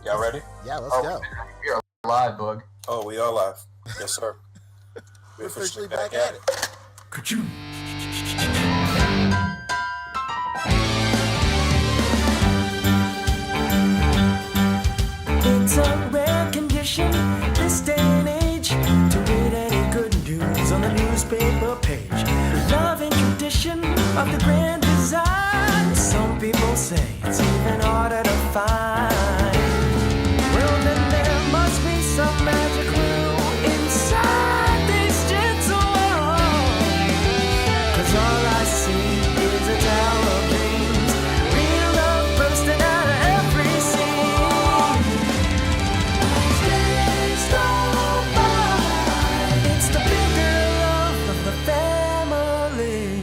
Y'all ready? Yeah, let's go. We are live, Boog. Oh, we are live. Yes, sir. We're officially back at it. It's a rare condition this day and age to read any good news on the newspaper page. Love and tradition of the grand design. Some people say it's even harder to find. Well, then there must be some magic clue inside this gentle world. 'Cause all I see is a tower of dreams, real love bursting out of every scene. Days go by, it's the bigger love of the family.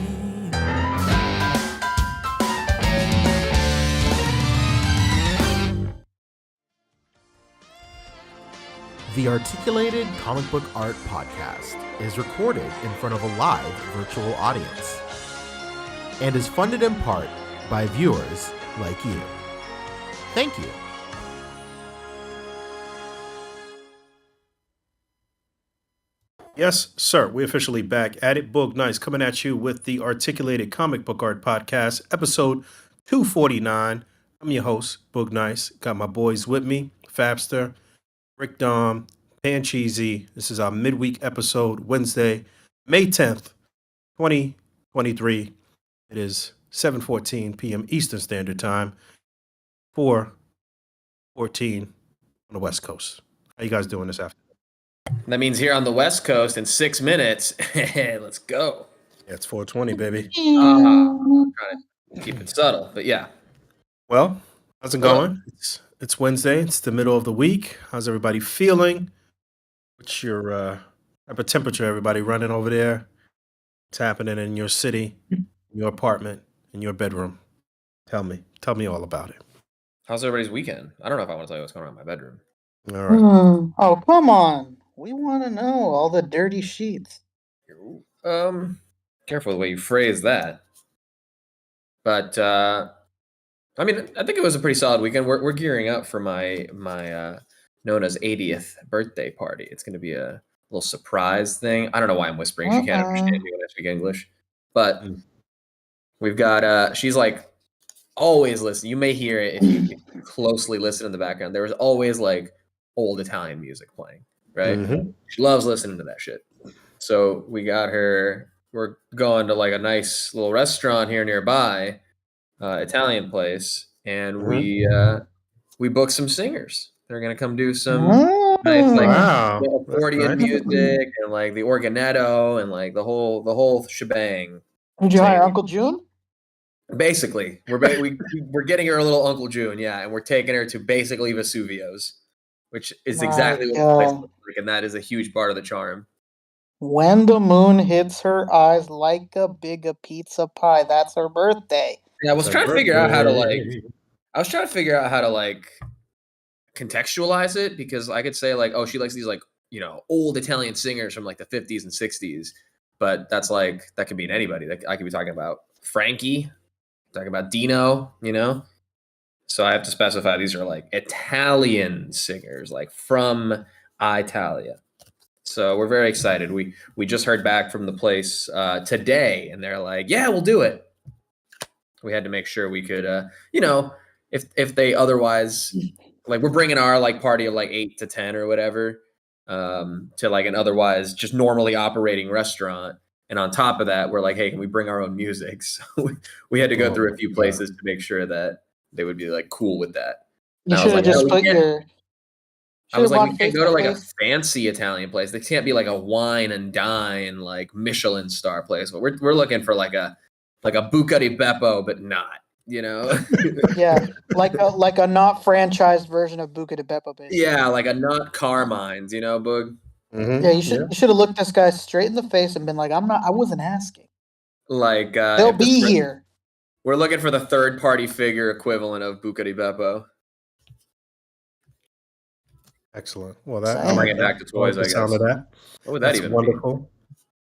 The Articulated Comic Book Art Podcast is recorded in front of a live virtual audience and is funded in part by viewers like you. Thank you. Yes, sir. We're officially back at it. Boog Nice coming at you with the Articulated Comic Book Art Podcast, episode 249. I'm your host, Boog Nice. Got my boys with me, Fabster, Rick Dom, Pancheezey. This is our midweek episode, Wednesday, May 10th, 2023. It is 7:14 p.m. Eastern Standard Time, 4:14 on the West Coast. How you guys doing this afternoon? That means here on the West Coast in 6 minutes. Let's go. Yeah, it's 4:20, baby. I'm trying to keep it subtle, but yeah. Well, how's it going? It's Wednesday. It's the middle of the week. How's everybody feeling? What's your type of temperature, everybody running over there? What's happening in your city, in your apartment, in your bedroom? Tell me all about it. How's everybody's weekend? I don't know if I want to tell you what's going on in my bedroom. All right. Oh, come on. We want to know all the dirty sheets. Careful the way you phrase that. But I mean, I think it was a pretty solid weekend. We're gearing up for my Nonna's 80th birthday party. It's going to be a little surprise thing. I don't know why I'm whispering. She can't understand me when I speak English. But we've got she's like always listening. You may hear it if you closely listen in the background. There was always like old Italian music playing, right? Mm-hmm. She loves listening to that shit. So we got her. We're going to like a nice little restaurant here nearby. Italian place, and we booked some singers. They're gonna come do some nice like accordion music and like the organetto and like the whole shebang. Did you hire Uncle June? Basically, we're getting her a little Uncle June, yeah, and we're taking her to basically Vesuvio's, which is exactly what the place looks like, and that is a huge part of the charm. When the moon hits her eyes like a big pizza pie, that's her birthday. Yeah, I was trying to figure out how to like contextualize it, because I could say like, oh, she likes these like, you know, old Italian singers from like the 50s and 60s, but that's like, that could mean anybody. I could be talking about Frankie, talking about Dino, you know? So I have to specify these are like Italian singers, like from Italia. So we're very excited. We just heard back from the place today, and they're like, yeah, we'll do it. We had to make sure we could, you know, if they otherwise, like we're bringing our like party of like 8 to 10 or whatever to like an otherwise just normally operating restaurant. And on top of that, we're like, hey, can we bring our own music? So we had to go through a few places to make sure that they would be like cool with that. You should have just put your... I was like, we can't go to like a fancy Italian place. They can't be like a wine and dine, like Michelin star place. But we're looking for like a Buca di Beppo, but not, you know? Yeah, like a not franchised version of Buca di Beppo, basically. Yeah, like a not Carmine's, you know, Boog? Mm-hmm. Yeah, you should have looked this guy straight in the face and been like, I wasn't asking. Like they'll be here. We're looking for the third party figure equivalent of Buca di Beppo. Excellent. Well, that I'll bring it back to toys, I guess. Sound of that. What would that even wonderful.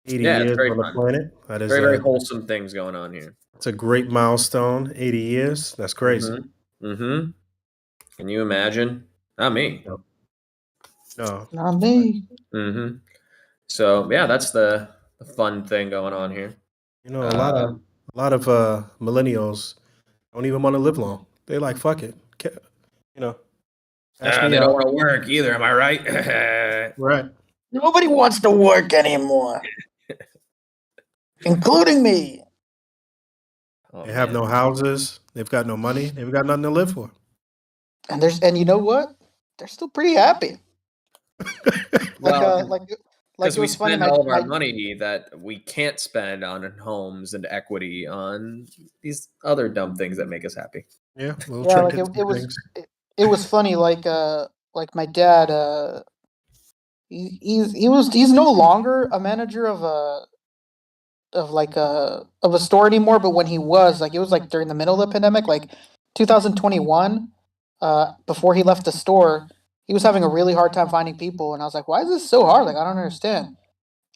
be? 80 years very on the fun. planet. That is very, very wholesome things going on here. It's a great milestone. 80 years. That's crazy. Mm-hmm. Can you imagine? Not me. No. Not me. Mm-hmm. So yeah, that's the fun thing going on here. You know, a lot of millennials don't even want to live long. They like fuck it. You know, cash me They out. don't want to work either. Am I right? Right. Nobody wants to work anymore, including me. Oh, They have man. no houses. They've got no money. They've got nothing to live for. And you know what? They're still pretty happy. Well, Like because it we was funny. spend all of our My money that we can't spend on homes and equity on these other dumb things that make us happy. Yeah, little yeah, like trinkets and things. it was funny. Like my dad. He's no longer a manager of a store anymore. But when he was, like, it was like during the middle of the pandemic, like 2021. Before he left the store, he was having a really hard time finding people, and I was like, "Why is this so hard? Like, I don't understand."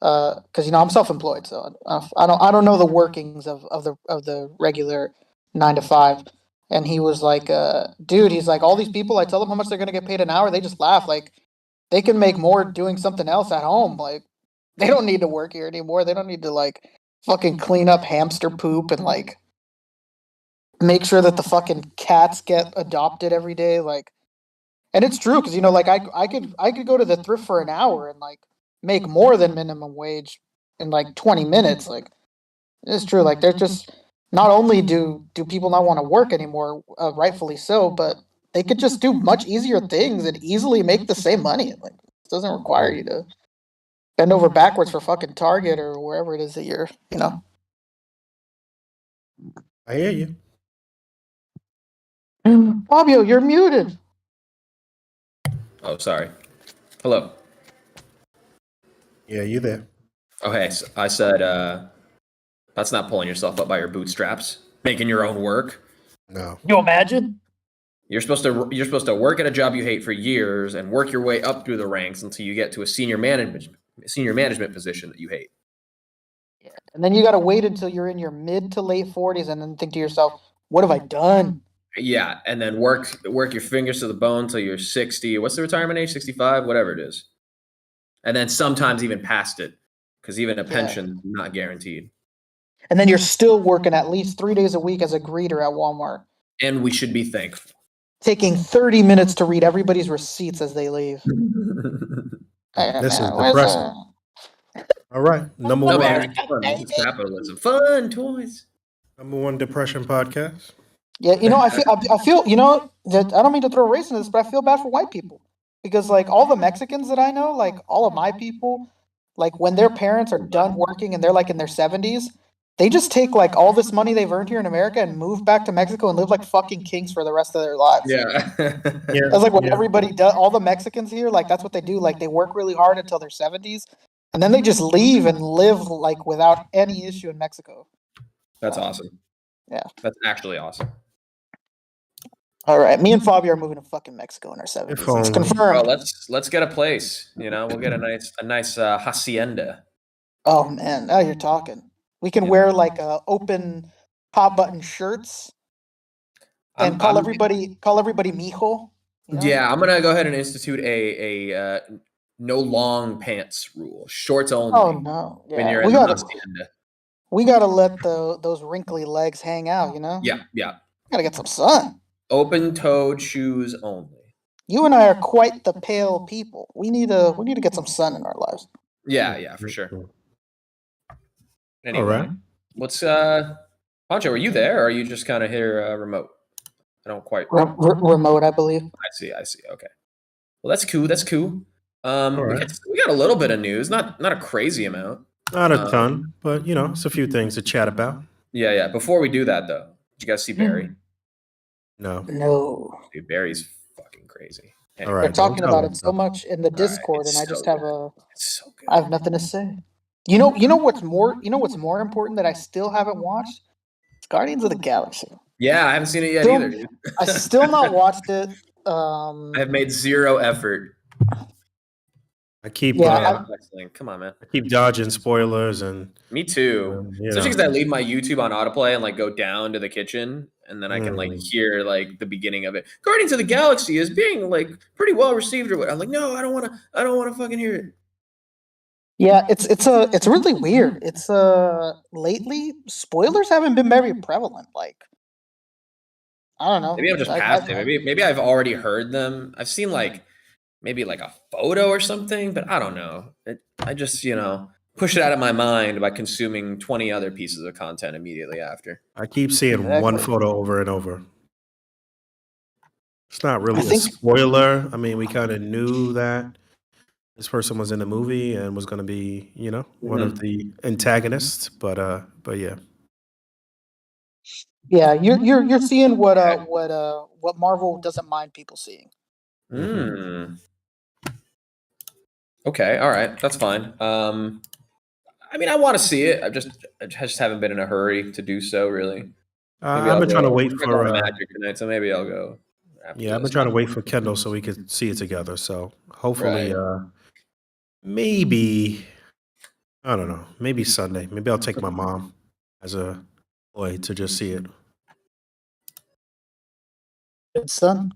Because I'm self-employed, so I don't know the workings of the regular 9 to 5. And he was like, "Dude," he's like, "all these people, I tell them how much they're gonna get paid an hour, they just laugh. Like, they can make more doing something else at home. Like, they don't need to work here anymore. They don't need to like fucking clean up hamster poop and like make sure that the fucking cats get adopted every day." Like, and it's true because like I could go to the thrift for an hour and like make more than minimum wage in like 20 minutes. Like, it's true. Like, they're just not only do people not want to work anymore, rightfully so, but they could just do much easier things and easily make the same money. Like, it doesn't require you to bend over backwards for fucking Target or wherever it is that you're. I hear you. Fabio, you're muted. Oh, sorry. Hello. Yeah, you there. Okay, so I said that's not pulling yourself up by your bootstraps, making your own work. No. You imagine? You're supposed to work at a job you hate for years and work your way up through the ranks until you get to a senior management position that you hate. Yeah. And then you got to wait until you're in your mid to late 40s and then think to yourself, what have I done? Yeah, and then work your fingers to the bone until you're 60. What's the retirement age? 65, whatever it is. And then sometimes even past it, because even a pension not guaranteed. And then you're still working at least 3 days a week as a greeter at Walmart. And we should be thankful. Taking 30 minutes to read everybody's receipts as they leave. This is depressing. All right. Number No, one. man, it's fun. It's capitalism. Fun toys. Number one depression podcast. Yeah, I feel, that I don't mean to throw race into this, but I feel bad for white people. Because, like, all the Mexicans that I know, like, all of my people, like, when their parents are done working and they're, like, in their 70s, they just take, like, all this money they've earned here in America and move back to Mexico and live like fucking kings for the rest of their lives. Yeah. That's like what everybody does. All the Mexicans here, like, that's what they do. Like, they work really hard until their 70s, and then they just leave and live, like, without any issue in Mexico. That's awesome. Yeah. That's actually awesome. All right, me and Fabio are moving to fucking Mexico in our 70s. It's confirmed. Bro, let's get a place. We'll get a nice hacienda. Oh man, now you're talking. We can wear like open top button shirts and call everybody mijo. Yeah, I'm gonna go ahead and institute a no long pants rule, shorts only. Oh no, when you're in the hacienda. We gotta let those wrinkly legs hang out. Yeah. Gotta get some sun. Open-toed shoes only. You and I are quite the pale people. We need to get some sun in our lives. Yeah, for sure. Anyway, all right. What's Pancho? Are you there, or are you just kind of here remote? I don't quite remote, I believe. I see. Okay. Well, that's cool. Right. We got a little bit of news, not a crazy amount. Not a ton, but it's a few things to chat about. Yeah. Before we do that, though, did you guys see Barry? No. Dude, Barry's fucking crazy. Anyway, all right, they're talking about it so much in the Discord, and I just have I have nothing to say. You know what's more important that I still haven't watched? It's Guardians of the Galaxy. Yeah, I haven't seen it yet either, dude. I still not watched it. I've made zero effort. I keep Come on, man. I keep dodging spoilers and me too. Especially because I leave my YouTube on autoplay and like go down to the kitchen, and then I can like hear like the beginning of it. Guardians of the Galaxy is being like pretty well received, or what. I'm like, no, I don't want to fucking hear it. Yeah, it's really weird. It's lately spoilers haven't been very prevalent. Like, I don't know. Maybe I'm just past it. Maybe I've already heard them. I've seen like maybe like a photo or something, but I don't know. I just push it out of my mind by consuming 20 other pieces of content immediately after. I keep seeing one photo over and over. It's not really a spoiler. I mean, we kind of knew that this person was in the movie and was going to be, one of the antagonists. But yeah. Yeah, you're seeing what Marvel doesn't mind people seeing. Okay, all right, that's fine. I mean, I want to see it. I just haven't been in a hurry to do so, really. I've been trying to wait for Magic tonight, so maybe I'll go. I've been trying to wait for Kendall so we could see it together. So hopefully, maybe I don't know. Maybe Sunday. Maybe I'll take my mom as a boy to just see it. Good son.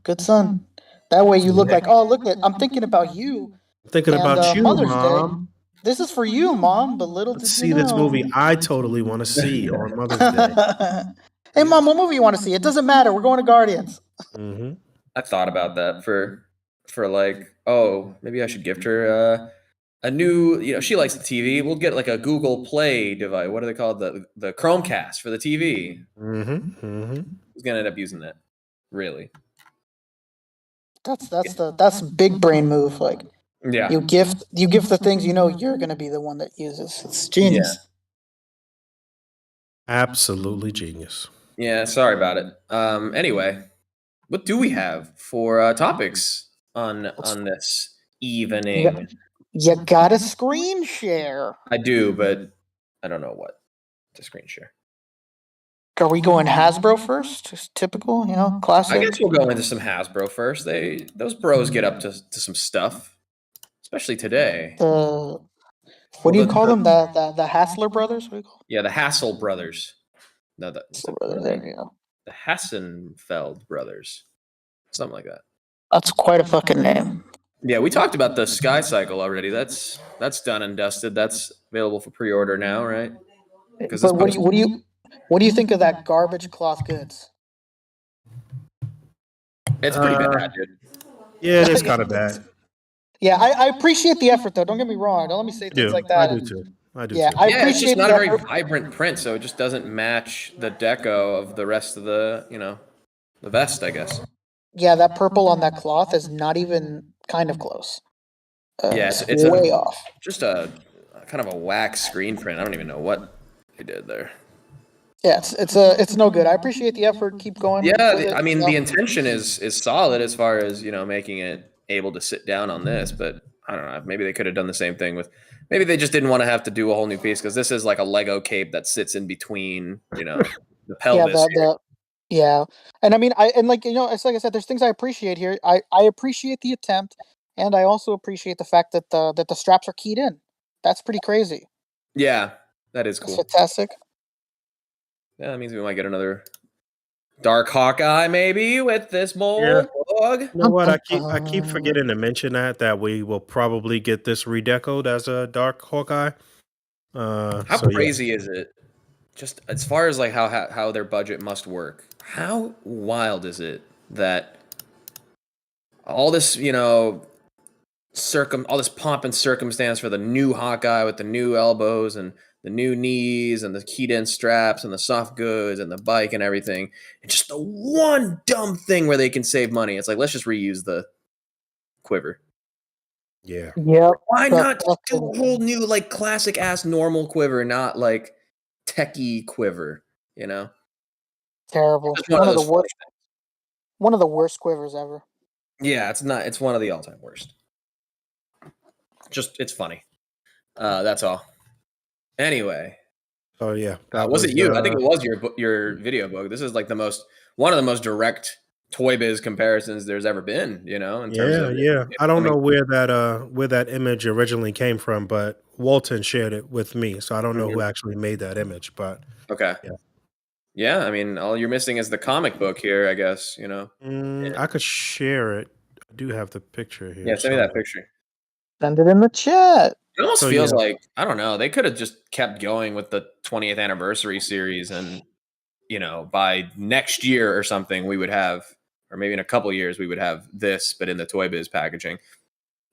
That way you look like, oh, look at, I'm thinking about you. I'm thinking about you, Mother's Mom. Day. This is for you, Mom. But little did see you know. This movie I totally want to see on Mother's Day. Hey, Mom, what movie you want to see? It doesn't matter. We're going to Guardians. I thought about that for like, oh, maybe I should gift her a new, she likes the TV. We'll get like a Google Play device. What are they called? The Chromecast for the TV. Who's gonna end up using that? Really? That's big brain move. Like, yeah, you gift the things you're gonna be the one that uses. It's genius. Yeah. Absolutely genius. Yeah, sorry about it. Anyway, what do we have for topics on this evening? You gotta screen share. I do, but I don't know what to screen share. Are we going Hasbro first? Just typical, classic. I guess we'll go into some Hasbro first. Those bros get up to some stuff, especially today. What do you call them? The Hassler brothers? What do you call them? Yeah, the Hassel brothers. No, there you go. The Hassenfeld brothers, something like that. That's quite a fucking name. Yeah, we talked about the Sky Cycle already. That's done and dusted. That's available for pre-order now, right? But what do you think of that garbage cloth goods? It's pretty bad, dude. Yeah, it is kind of bad. Yeah, I appreciate the effort, though. Don't get me wrong. Don't let me say things like that. I do too. I appreciate it's just not a very vibrant print, so it just doesn't match the deco of the rest of the, the vest, I guess. Yeah, that purple on that cloth is not even kind of close. It's way off. Just a kind of a wax screen print. I don't even know what they did there. Yeah, it's no good. I appreciate the effort. Keep going. Yeah, I mean the intention is solid as far as making it able to sit down on this, but I don't know. Maybe they could have done the same thing with. Maybe they just didn't want to have to do a whole new piece because this is like a Lego cape that sits in between, the pelvis. Yeah, and I mean, it's like I said, there's things I appreciate here. I appreciate the attempt, and I also appreciate the fact that the straps are keyed in. That's pretty crazy. Yeah, that is cool. That's fantastic. Yeah, that means we might get another Dark Hawkeye maybe with this mold. Boog. You know what? I keep forgetting to mention that we will probably get this redecoed as a Dark Hawkeye. How crazy is it? Just as far as like how their budget must work. How wild is it that all this, all this pomp and circumstance for the new Hawkeye with the new elbows and the new knees and the keyed-in straps and the soft goods and the bike and everything. And just the one dumb thing where they can save money. It's like, let's just reuse the quiver. Yeah. Yeah. Why not do a whole new, like, classic-ass normal quiver, not, like, techie quiver, Terrible. One of the worst quivers ever. Yeah, it's one of the all-time worst. Just, it's funny. That's all. Anyway. Oh yeah. Was it you? I think it was your video book. This is like one of the most direct Toy Biz comparisons there's ever been, in terms of I don't know where that image originally came from, but Walton shared it with me, so I don't know who actually made that image, but Okay. yeah. Yeah, I mean, all you're missing is the comic book here, I guess, I could share it. I do have the picture here. Yeah, send me that picture. Send it in the chat. It almost So, feels yeah. like, I don't know, they could have just kept going with the 20th anniversary series and, by next year or something, we would have, or maybe in a couple years, we would have this, but in the Toy Biz packaging.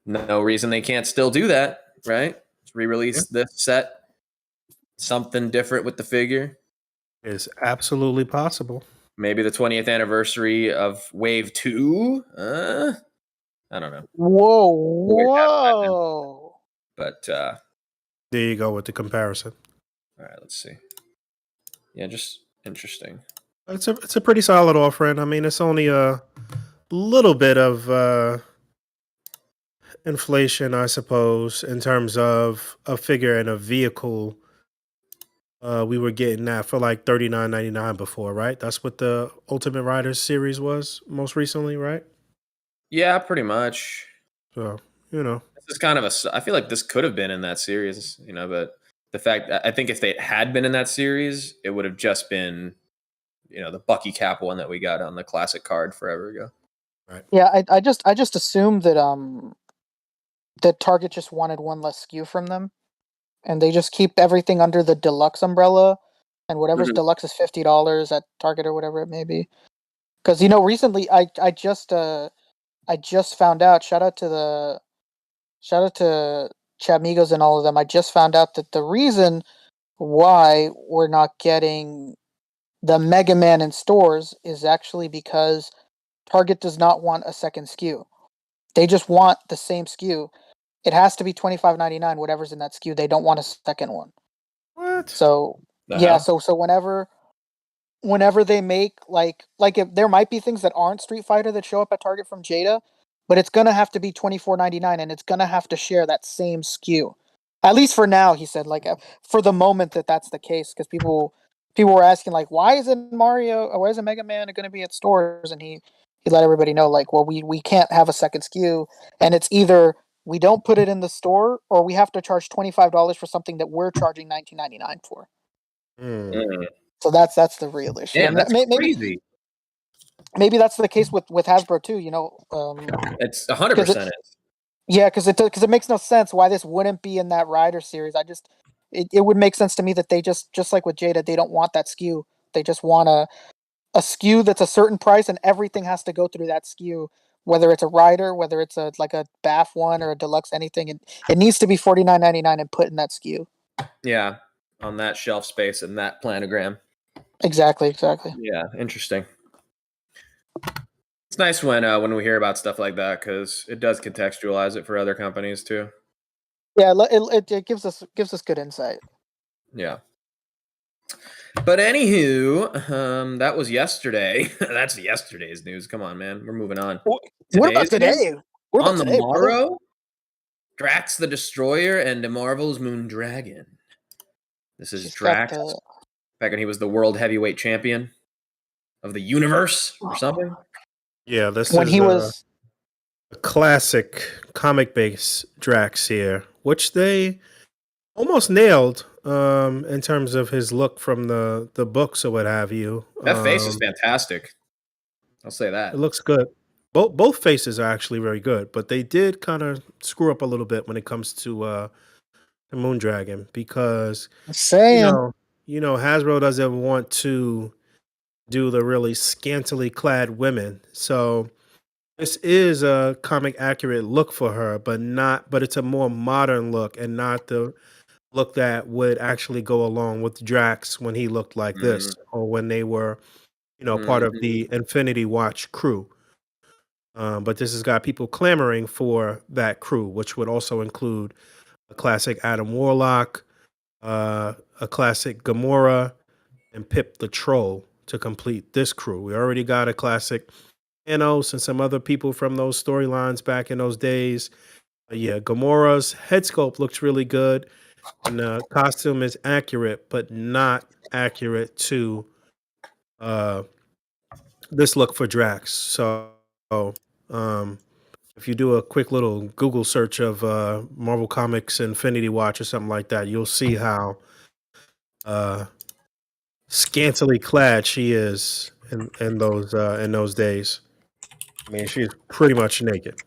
No reason they can't still do that, right? Re-release this set, something different with the figure. It's absolutely possible. Maybe the 20th anniversary of Wave 2. I don't know. Whoa. But there you go with the comparison. All right, let's see. Yeah, just interesting. It's a pretty solid offering. I mean, it's only a little bit of inflation, I suppose, in terms of a figure and a vehicle. We were getting that for like $39.99 before, right? That's what the Ultimate Riders series was most recently, right? Yeah, pretty much. So, this is kind of I feel like this could have been in that series, but the fact, I think if they had been in that series, it would have just been, the Bucky Cap one that we got on the classic card forever ago. Right. Yeah, I just assumed that that Target just wanted one less SKU from them, and they just keep everything under the deluxe umbrella, and whatever's deluxe is $50 at Target or whatever it may be. Because recently I just found out. Shout out to Chamigos and all of them. I just found out that the reason why we're not getting the Mega Man in stores is actually because Target does not want a second SKU. They just want the same SKU. It has to be $25.99, whatever's in that SKU. They don't want a second one. What? So so whenever they make like if there might be things that aren't Street Fighter that show up at Target from Jada, but it's gonna have to be $24.99, and it's gonna have to share that same SKU. At least for now, he said. Like for the moment that's the case, because people were asking like, why isn't Mario or why isn't Mega Man going to be at stores? And he let everybody know like, well, we can't have a second SKU, and it's either we don't put it in the store or we have to charge $25 for something that we're charging $19.99 for. So that's the real issue. Yeah, that's crazy. Maybe that's the case with Hasbro too. It's 100%. Yeah, because it makes no sense why this wouldn't be in that Rider series. It would make sense to me that they just like with Jada, they don't want that SKU. They just want a SKU that's a certain price, and everything has to go through that SKU. Whether it's a Rider, whether it's a BAF one or a deluxe, anything, it needs to be $49.99 and put in that SKU. Yeah, on that shelf space and that planogram. Exactly. Yeah, interesting. It's nice when we hear about stuff like that because it does contextualize it for other companies too. Yeah, it gives us good insight. Yeah. But anywho, that was yesterday. That's yesterday's news. Come on, man. We're moving on. What about today? On the morrow, Drax the Destroyer and Marvel's Moondragon. This is Drax back when he was the world heavyweight champion of the universe or something. Yeah, this when is he was a classic comic-based Drax here, which they almost nailed in terms of his look from the books or what have you. That face is fantastic. I'll say that. It looks good. Both faces are actually very good, but they did kind of screw up a little bit when it comes to Moondragon because Hasbro doesn't want to do the really scantily clad women. So this is a comic accurate look for her, but it's a more modern look and not the look that would actually go along with Drax when he looked like this or when they were, part of the Infinity Watch crew. But this has got people clamoring for that crew, which would also include a classic Adam Warlock, a classic Gamora, and Pip the Troll to complete this crew. We already got a classic Thanos and some other people from those storylines back in those days. Gamora's head sculpt looks really good, and the costume is accurate, but not accurate to this look for Drax. So, if you do a quick little Google search of Marvel Comics Infinity Watch or something like that, you'll see how scantily clad she is in those days. I mean, she's pretty much naked.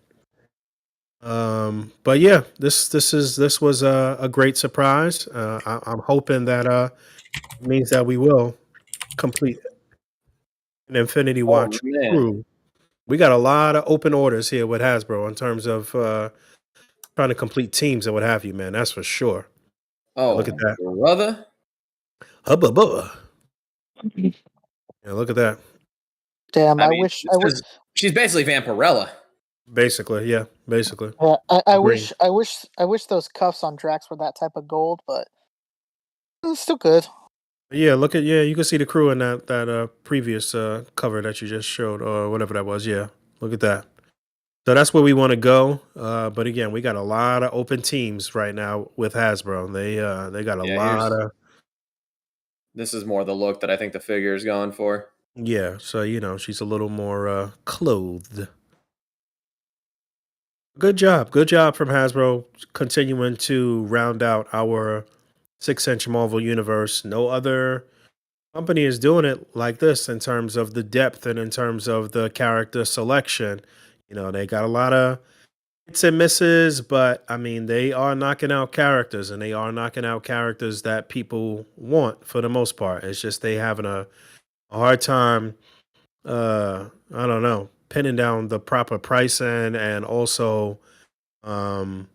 But yeah, this was a great surprise. I'm hoping that it means that we will complete an Infinity Oh Watch man. crew. We got a lot of open orders here with Hasbro in terms of trying to complete teams and what have you, man. That's for sure. Oh, Look at that. brother. Hubba. Yeah, look at that. Damn, I I mean, wish, I wish, she's basically Vampirella. Basically, yeah, basically. yeah, I Agree. I wish those cuffs on Drax were that type of gold, but it's still good. Yeah, you can see the crew in that previous cover that you just showed or whatever that was. Yeah, look at that. So that's where we want to go. But again, we got a lot of open teams right now with Hasbro. They got a lot of This is more the look that I think the figure is going for. yeah. So she's a little more clothed. Good job from Hasbro continuing to round out our 6-inch Marvel universe. No other company is doing it like this in terms of the depth and in terms of the character selection. They got a lot of hits and misses, but I mean, they are knocking out characters and they are knocking out characters that people want for the most part. It's just they having a hard time, I don't know, pinning down the proper pricing and also, um,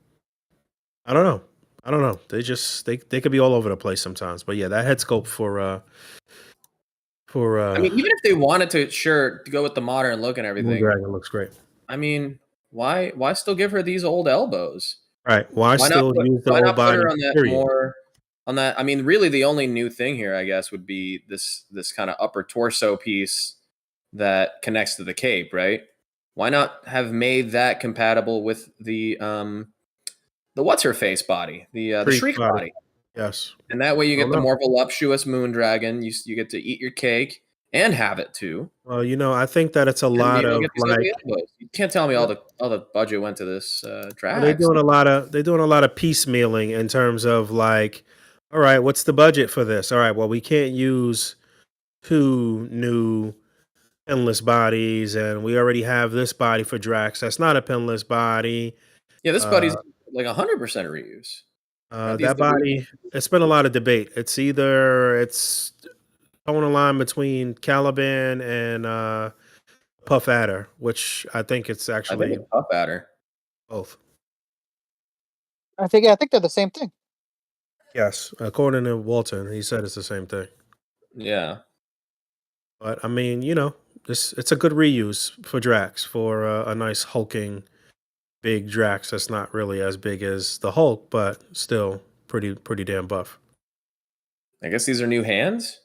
I don't know. They could be all over the place sometimes. But yeah, that head sculpt for I mean, even if they wanted to go with the modern look and everything, Moondragon looks great. I mean, why still give her these old elbows? Right. Why Why still use the why old not put body? her on that Period. more on that? I mean, really, the only new thing here, I guess, would be this kind of upper torso piece that connects to the cape, right? Why not have made that compatible with the what's her face body, the Shriek body? Yes. And that way you get the know. more voluptuous Moondragon. You get to eat your cake and have it too. Well, I think that it's a And lot you don't of get these like ugly elbows. You can't tell me all the budget went to this they're Drax. doing a lot of piecemealing in terms of like, all right, what's the budget for this? All right, well, we can't use 2 new pinless bodies, and we already have this body for Drax. That's not a pinless body. Yeah, this body's like 100% reuse. That body, it's been a lot of debate. It's either it's on a line between Caliban and Puff Adder, which I think it's actually Puff Adder. both. I think they're the same thing. Yes, according to Walton, he said it's the same thing. Yeah, but I mean, it's a good reuse for Drax for a nice hulking big Drax that's not really as big as the Hulk, but still pretty damn buff. I guess these are new hands,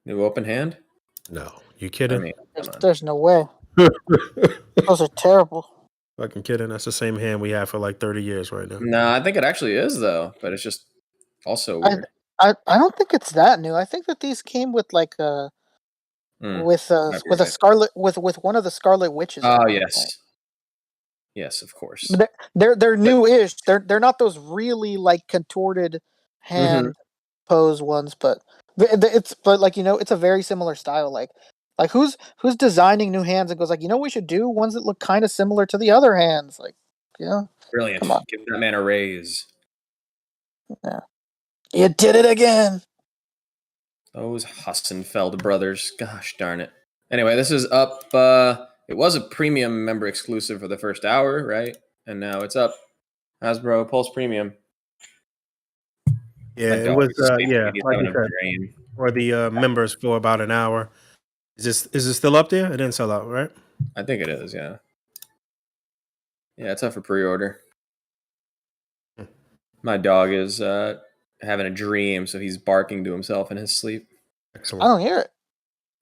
new open hand. No, you kidding? I mean, there's no way. Those are terrible. Fucking kidding. That's the same hand we have for like 30 years right now. No, I think it actually is though, but it's just also weird. I don't think it's that new. I think that these came with like with a scarlet with one of the Scarlet Witches. Oh yes, yes, of course. They're new-ish. They're not those really like contorted hand pose ones, but it's it's a very similar style. Like who's designing new hands and goes like, we should do ones that look kind of similar to the other hands. Like, brilliant. Come on. Give that man a raise. Yeah, you did it again. Those Hassenfeld brothers. Gosh darn it. Anyway, this is up. It was a premium member exclusive for the first hour, right? And now it's up. Hasbro Pulse Premium. Yeah, it was. Like you said, for the members for about an hour. Is it still up there? It didn't sell out, right? I think it is. Yeah. Yeah, it's up for pre-order. My dog is having a dream, so he's barking to himself in his sleep. Excellent. I don't hear it.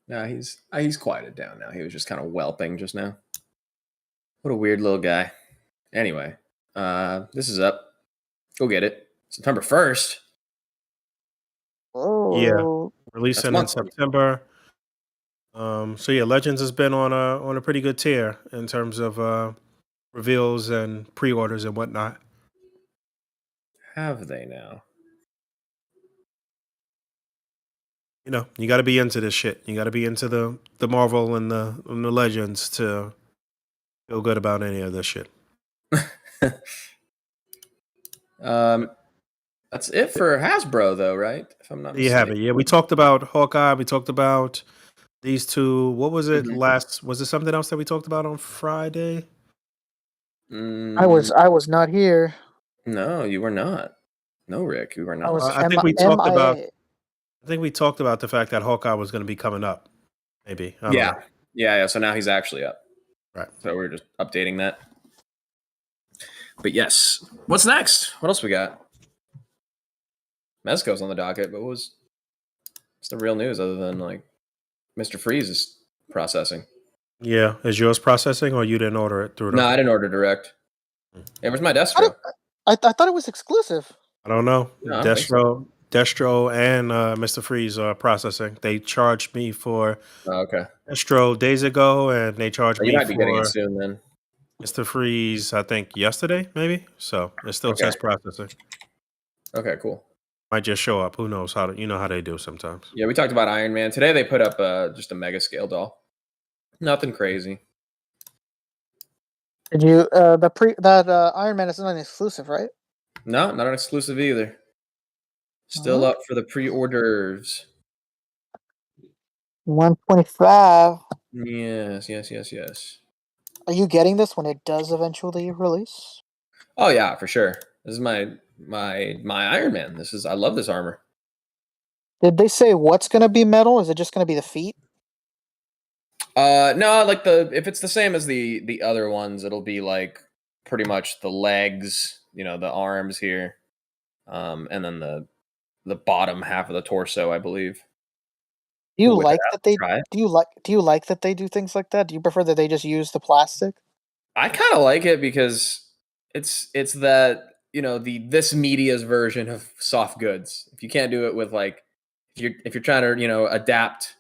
No, he's quieted down now. He was just kind of whelping just now. What a weird little guy. Anyway, this is up. Go get it. September 1st. Oh. Yeah, releasing in September. So yeah, Legends has been on a pretty good tear in terms of reveals and pre-orders and whatnot. Have they now? You know, you got to be into this shit. You got to be into the Marvel and the Legends to feel good about any of this shit. That's it for Hasbro, though, right? If I'm not You have mistaken. it. Yeah, we talked about Hawkeye. We talked about these two. What was it last? Was it something else that we talked about on Friday? I was not here. No, you were not. No, Rick, you were I not. was I think we talked about. MIA. I think we talked about the fact that Hawkeye was going to be coming up. Maybe. I don't know. Yeah. So now he's actually up. Right. So we're just updating that. But yes, what's next? What else we got? Mezco's on the docket, but what's the real news other than like Mr. Freeze is processing? Yeah. Is yours processing or you didn't order it through? No, I didn't order direct. Hey, where's my Destro? I thought it was exclusive. I don't know. No, I don't think so. Destro and Mr. Freeze are processing. They charged me for Okay. Destro days ago, and they charged You me might be getting for it soon then. Mr. Freeze, I think yesterday, maybe. So it still says processing. Okay, cool. Might just show up. Who knows how they do sometimes. Yeah, we talked about Iron Man. Today they put up just a mega scale doll. Nothing crazy. Did you Iron Man is not an exclusive, right? No, not an exclusive either. Still up for the pre-orders. 125. Yes. Are you getting this when it does eventually release? Oh yeah, for sure. This is my Iron Man. I love this armor. Did they say what's gonna be metal? Is it just gonna be the feet? No, like if it's the same as the other ones, it'll be like pretty much the legs, the arms here, and then the bottom half of the torso, I believe. Do you like that they do you like that they do things like that? Do you prefer that they just use the plastic? I kind of like it because it's that this media's version of soft goods. If you can't do it with like if you're trying to adapt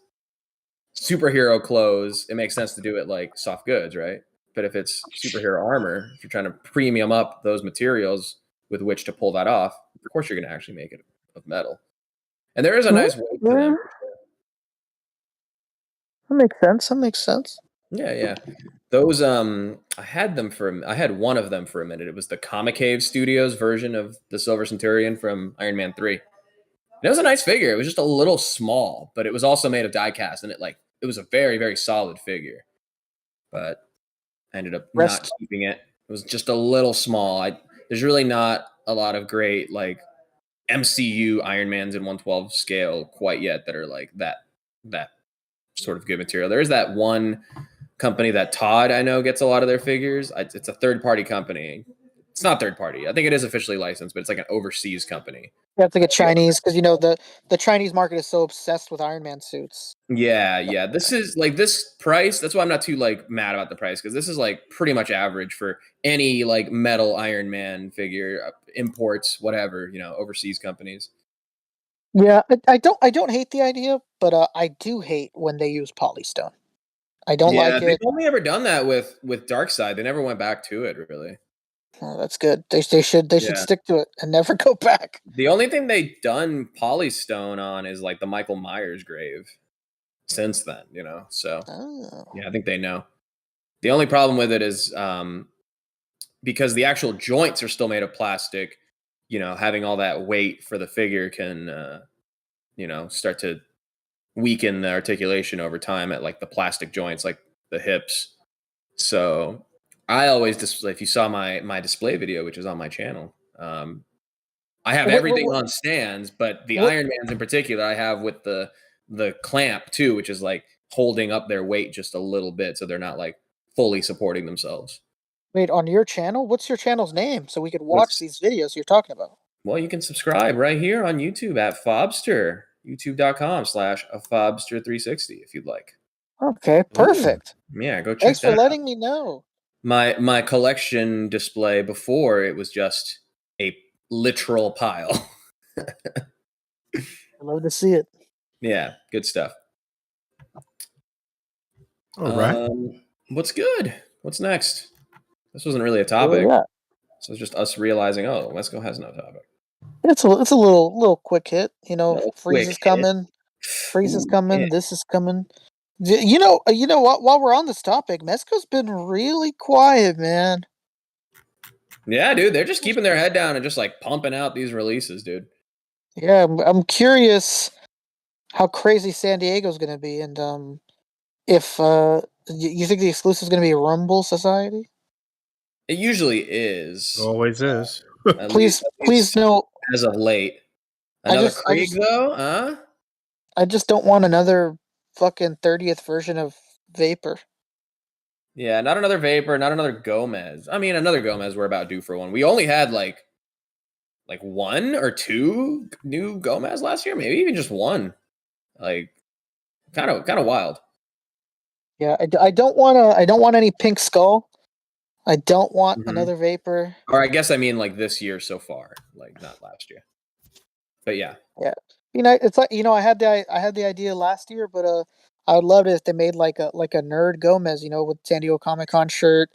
superhero clothes, it makes sense to do it like soft goods, right? But if it's superhero armor, if you're trying to premium up those materials with which to pull that off, of course you're going to actually make it of metal. And there is a nice weight to them. That makes sense. Yeah. Those I had one of them for a minute. It was the Comic Cave Studios version of the Silver Centurion from Iron Man 3. It was a nice figure. It was just a little small, but it was also made of die cast, and it was a very, very solid figure. But I ended up not keeping it. It was just a little small. There's really not a lot of great like MCU Iron Mans in 1/12 scale quite yet that are like that sort of good material. There is that one company that Todd I know gets a lot of their figures. It's a third-party company. It's not third-party. I think it is officially licensed, but it's like an overseas company. You have to get Chinese because the Chinese market is so obsessed with Iron Man suits. Yeah. This is like this price. That's why I'm not too like mad about the price because this is like pretty much average for any like metal Iron Man figure imports, whatever, overseas companies. Yeah, I don't hate the idea, but I do hate when they use polystone. I don't like it. They've only ever done that with Darkseid. They never went back to it, really. Oh, that's good. They should stick to it and never go back. The only thing they've done polystone on is like the Michael Myers grave. Since then, so yeah, I think they know. The only problem with it is because the actual joints are still made of plastic. Having all that weight for the figure can start to weaken the articulation over time at like the plastic joints, like the hips. So I always display. If you saw my display video, which is on my channel, I have everything on stands, but the Iron Mans in particular, I have with the clamp too, which is like holding up their weight just a little bit, so they're not like fully supporting themselves. Wait, on your channel? What's your channel's name so we could watch these videos you're talking about? Well, you can subscribe right here on YouTube at Fobster. YouTube.com/Fobster360 if you'd like. Okay, perfect. Yeah, go check Thanks that for letting out. me know. My collection display before, it was just a literal pile. I love to see it. Yeah, good stuff. All right. What's good? What's next? This wasn't really a topic. Yeah. So it's just us realizing, oh, Mezco has no topic. It's a little quick hit. You know, Freeze is coming. Freeze is coming. Yeah. This is coming. You know what? While we're on this topic, Mezco's been really quiet, man. Yeah, dude, they're just keeping their head down and just like pumping out these releases, dude. Yeah, I'm curious how crazy San Diego's going to be, and if you think the exclusive is going to be Rumble Society? It usually is. Always is. Please no. As of late, another Krieg though, huh? I just don't want another fucking 30th version of Vapor. Yeah, not another Vapor, not another Gomez. I mean, another Gomez. We're about due for one. We only had like one or two new Gomez last year, maybe even just one. Like, kind of wild. Yeah, I don't want any Pink Skull. I don't want another Vapor. Or I guess I mean like this year so far, like not last year. But yeah. Yeah. You know, it's like, I had the idea last year, but I would love it if they made like a nerd Gomez, with San Diego Comic Con shirt,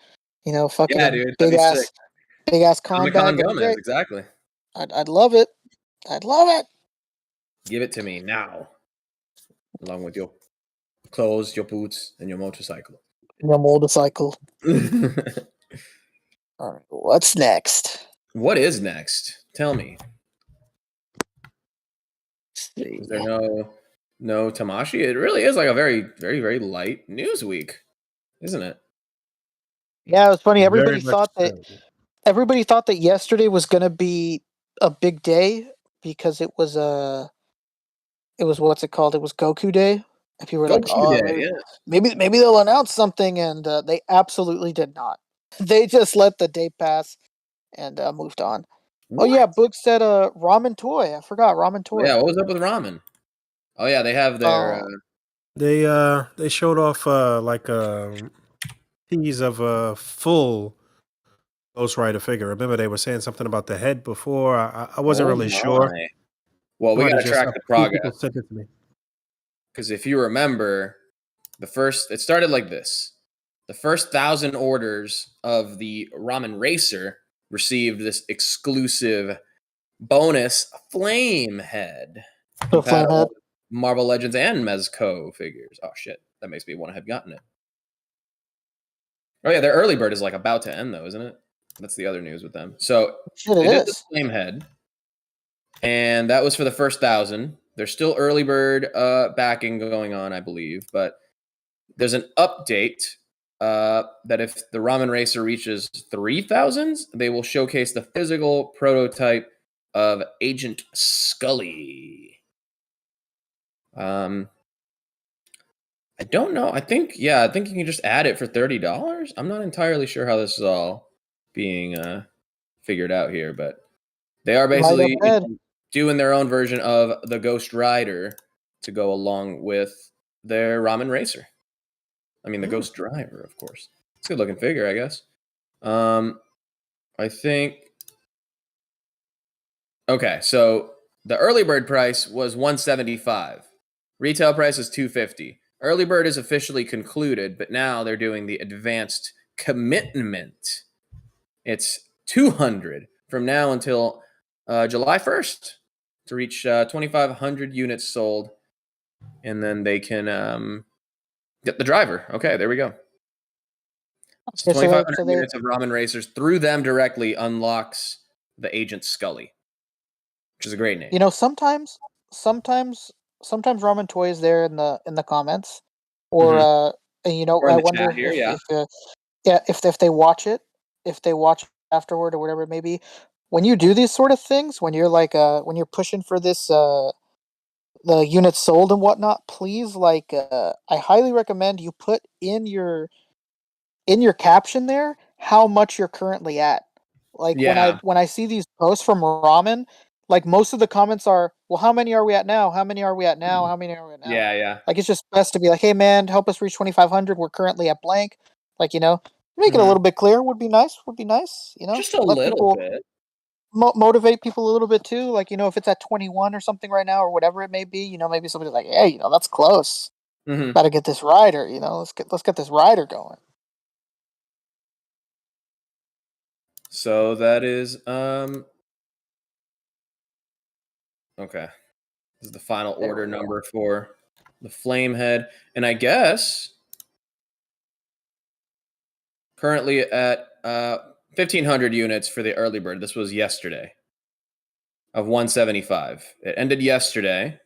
fucking dude, big ass Comic combat. Con Gomez, exactly. I'd love it. I'd love it. Give it to me now. Along with your clothes, your boots, and your motorcycle. Your motorcycle. All right, what's next? What is next? Tell me. Is there no Tamashi? It really is like a very, very, very light news week, isn't it? Yeah, it was funny. Everybody thought that yesterday was going to be a big day because it was what's it called? It was Goku Day. And people were like, "Oh, maybe they'll announce something," and they absolutely did not. They just let the day pass and moved on. What? Oh yeah, Boog said Ramen Toy. I forgot Ramen Toy. Yeah, what was up with Ramen? Oh yeah, they have their. They showed off like a tease of a full Ghost Rider figure. Remember they were saying something about the head before. I wasn't really sure. Well, we gotta track the progress. Because if you remember, it started like this. The first 1,000 orders of the Ramen Racer received this exclusive bonus flame head. The flame head. Marvel Legends and Mezco figures. Oh shit, that makes me want to have gotten it. Oh yeah, their early bird is like about to end though, isn't it? That's the other news with them. So they did the flame head, and that was for the first 1,000. There's still early bird backing going on, I believe, but there's an update that if the Ramen Racer reaches 3,000, they will showcase the physical prototype of Agent Skully. I don't know. I think you can just add it for $30. I'm not entirely sure how this is all being figured out here, but they are basically doing their own version of the Ghost Rider to go along with their Ramen Racer. I mean, the Ghost Driver, of course. It's a good looking figure, I guess. I think. Okay, so the early bird price was $175. Retail price is $250. Early bird is officially concluded, but now they're doing the advanced commitment. It's $200 from now until July 1st to reach 2,500 units sold, and then they can get the driver. Okay, there we go. So 2,500 units of Ramen Racers through them directly unlocks the Agent Skully, which is a great name. Sometimes Ramen Toy is there in the comments, or or I wonder if they watch it, afterward or whatever it may be. When you do these sort of things, when you're like when you're pushing for this the units sold and whatnot, please I highly recommend you put in your caption there how much you're currently at. Like when I see these posts from Ramen, like most of the comments are, well, how many are we at now? How many are we at now? How many are we at now? Yeah. Like it's just best to be like, hey man, help us reach 2,500. We're currently at blank. Like, make it a little bit clearer would be nice. Just a little bit. Motivate people a little bit too. Like, if it's at 21 or something right now or whatever it may be, maybe somebody's like, hey, that's close. Mm-hmm. Got to get this rider. Let's get this rider going. So that is okay. This is the final order number for the Flamehead, and I guess currently at 1,500 units for the early bird. This was yesterday of 175. It ended yesterday,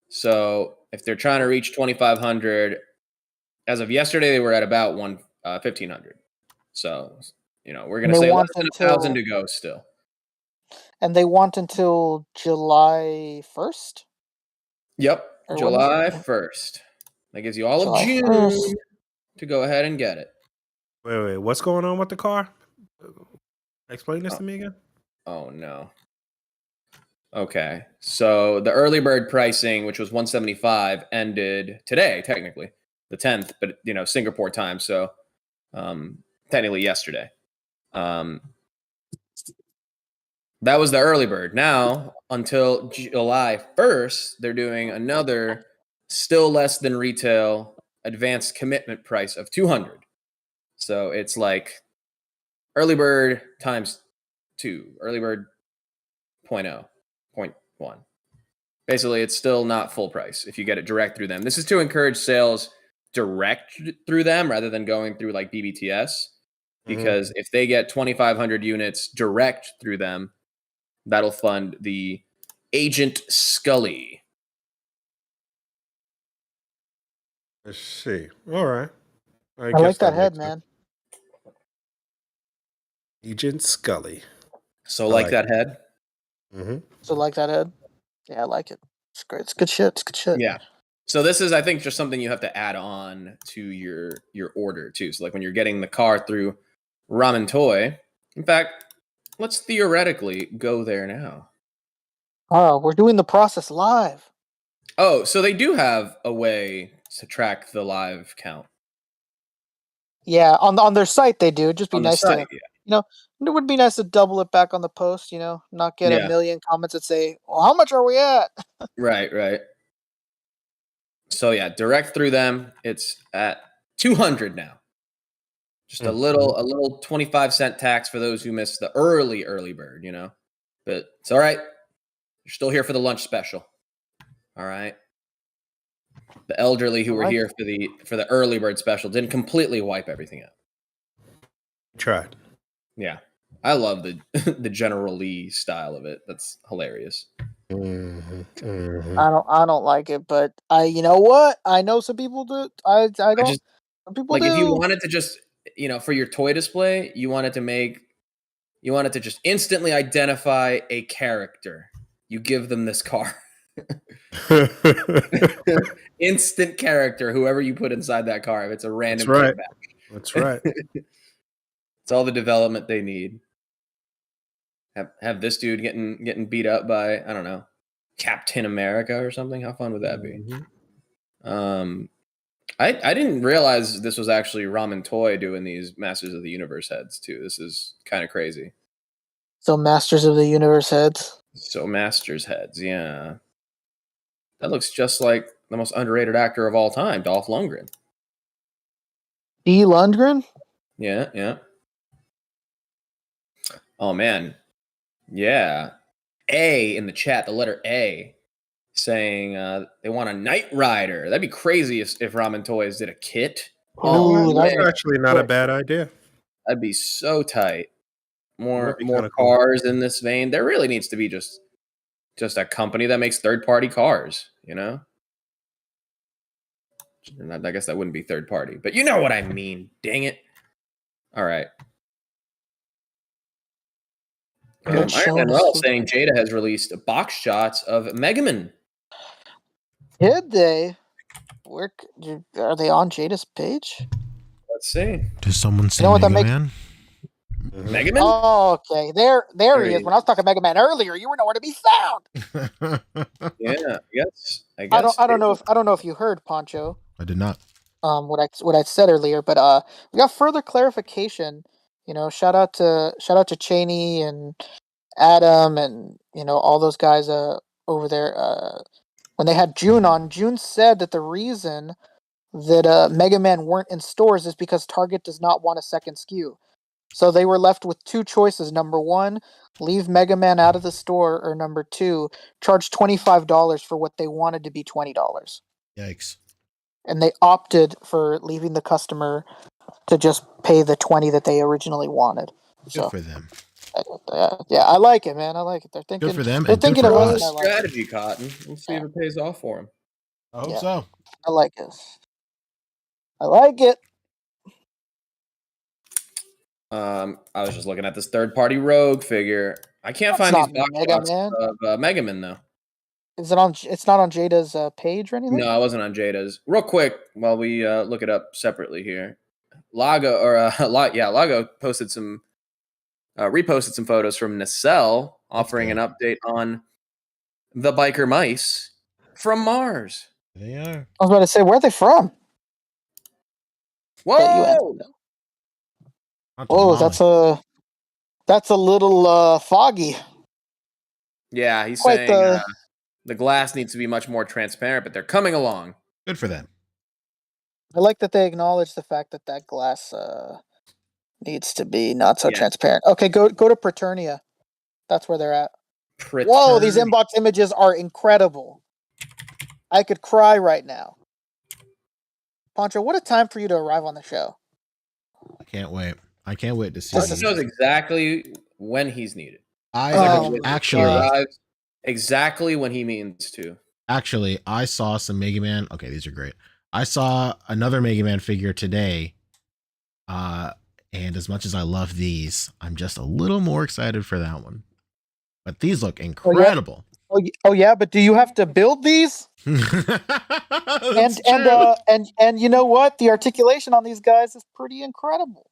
so if they're trying to reach 2,500, as of yesterday, they were at about 1,500. So we're gonna say less than 1,000 to go still. And they want until July 1st? Yep, July 1st. That gives you all July of June 1st. to go ahead and get it. Wait. What's going on with the car? Explain this to me again. Oh, no. Okay, so the early bird pricing, which was 175, ended today, technically, the 10th, but, Singapore time, so technically yesterday. That was the early bird. Now, until July 1st, they're doing another still less than retail advanced commitment price of 200. So it's like early bird times 2, early bird 0.1. Basically, it's still not full price if you get it direct through them. This is to encourage sales direct through them rather than going through like BBTS. Because if they get 2,500 units direct through them, that'll fund the Agent Skully. Let's see. All right. I like that head, man. Agent Skully. So like that head? Mm-hmm. So like that head? Yeah, I like it. It's great. It's good shit. It's good shit. Yeah. So this is, I think, just something you have to add on to your order, too. So like when you're getting the car through Ramen Toy, in fact, let's theoretically go there now. Oh, we're doing the process live. Oh, so they do have a way to track the live count. Yeah, on their site they do. It'd just be nice to, yeah. It would be nice to double it back on the post. Not get a million comments that say, "Well, how much are we at?" Right. So yeah, direct through them. It's at 200 now. Just a little 25-cent tax for those who missed the early bird. But it's all right. You're still here for the lunch special. All right. The elderly who were here for the early bird special didn't completely wipe everything out. Tried. Yeah. I love the General Lee style of it. That's hilarious. Mm-hmm. I don't like it, but you know what? I know some people do. I don't. Some people do. If you wanted to just for your toy display, you wanted to just instantly identify a character. You give them this car. Instant character, whoever you put inside that car. If it's a random That's right. It's all the development they need. Have this dude getting beat up by, I don't know, Captain America or something. How fun would that be? I didn't realize this was actually Ramen Toy doing these Masters of the Universe heads too. This is kind of crazy. So Masters of the Universe heads. So Masters heads, yeah. That looks just like the most underrated actor of all time, Dolph Lundgren. D. Lundgren? Yeah. Oh man. Yeah. A in the chat, the letter A, saying they want a Knight Rider. That'd be crazy if Ramen Toys did a kit. That's actually not a bad idea. That'd be so tight. More cars in this vein. There really needs to be just a company that makes third-party cars, I guess that wouldn't be third party, but you know what I mean. Dang it. All right. Iron Man Well saying Jada has released box shots of Megaman. Did they? Are they on Jada's page? Let's see. Does someone see Mega Man? Mega Man? Oh, okay. There he is. When I was talking Mega Man earlier, you were nowhere to be found. Yeah, I guess. I don't know if you heard, Poncho. I did not. What I said earlier, but we got further clarification. Shout out to Cheney and Adam and all those guys over there. when they had June on, June said that the reason that Mega Man weren't in stores is because Target does not want a second SKU. So they were left with two choices. Number one, leave Mega Man out of the store, or number two, charge $25 for what they wanted to be $20. Yikes. And they opted for leaving the customer to just pay the $20 that they originally wanted. Good for them. Yeah, I like it, man. I like it. They're thinking. Good for them. They're And good thinking for of us. us. And I like it. Strategy, Cotton. We'll see if it pays off for him. I hope so. I like it. I like it. I was just looking at this third-party Rogue figure. I can't That's find these not box Mega shots Man. of Mega Man though. Is it on? It's not on Jada's page or anything. No, I wasn't on Jada's. Real quick, while we look it up separately here, Lago posted some, reposted some photos from Nacelle offering an update on the biker mice from Mars. They are. I was about to say, where are they from? Whoa! You answered that. Whoa, that's a little foggy. Yeah, he's Quite saying the glass needs to be much more transparent, but they're coming along. Good for them. I like that they acknowledge the fact that glass needs to be not so transparent. Okay, go to Preternia. That's where they're at. Whoa, these inbox images are incredible. I could cry right now. Pancho, what a time for you to arrive on the show. I can't wait. I can't wait to see. He knows exactly when he's needed. Actually, arrives exactly when he means to. Actually, I saw some Mega Man. Okay, these are great. I saw another Mega Man figure today. And as much as I love these, I'm just a little more excited for that one. But these look incredible. Oh yeah, but do you have to build these? and you know what? The articulation on these guys is pretty incredible.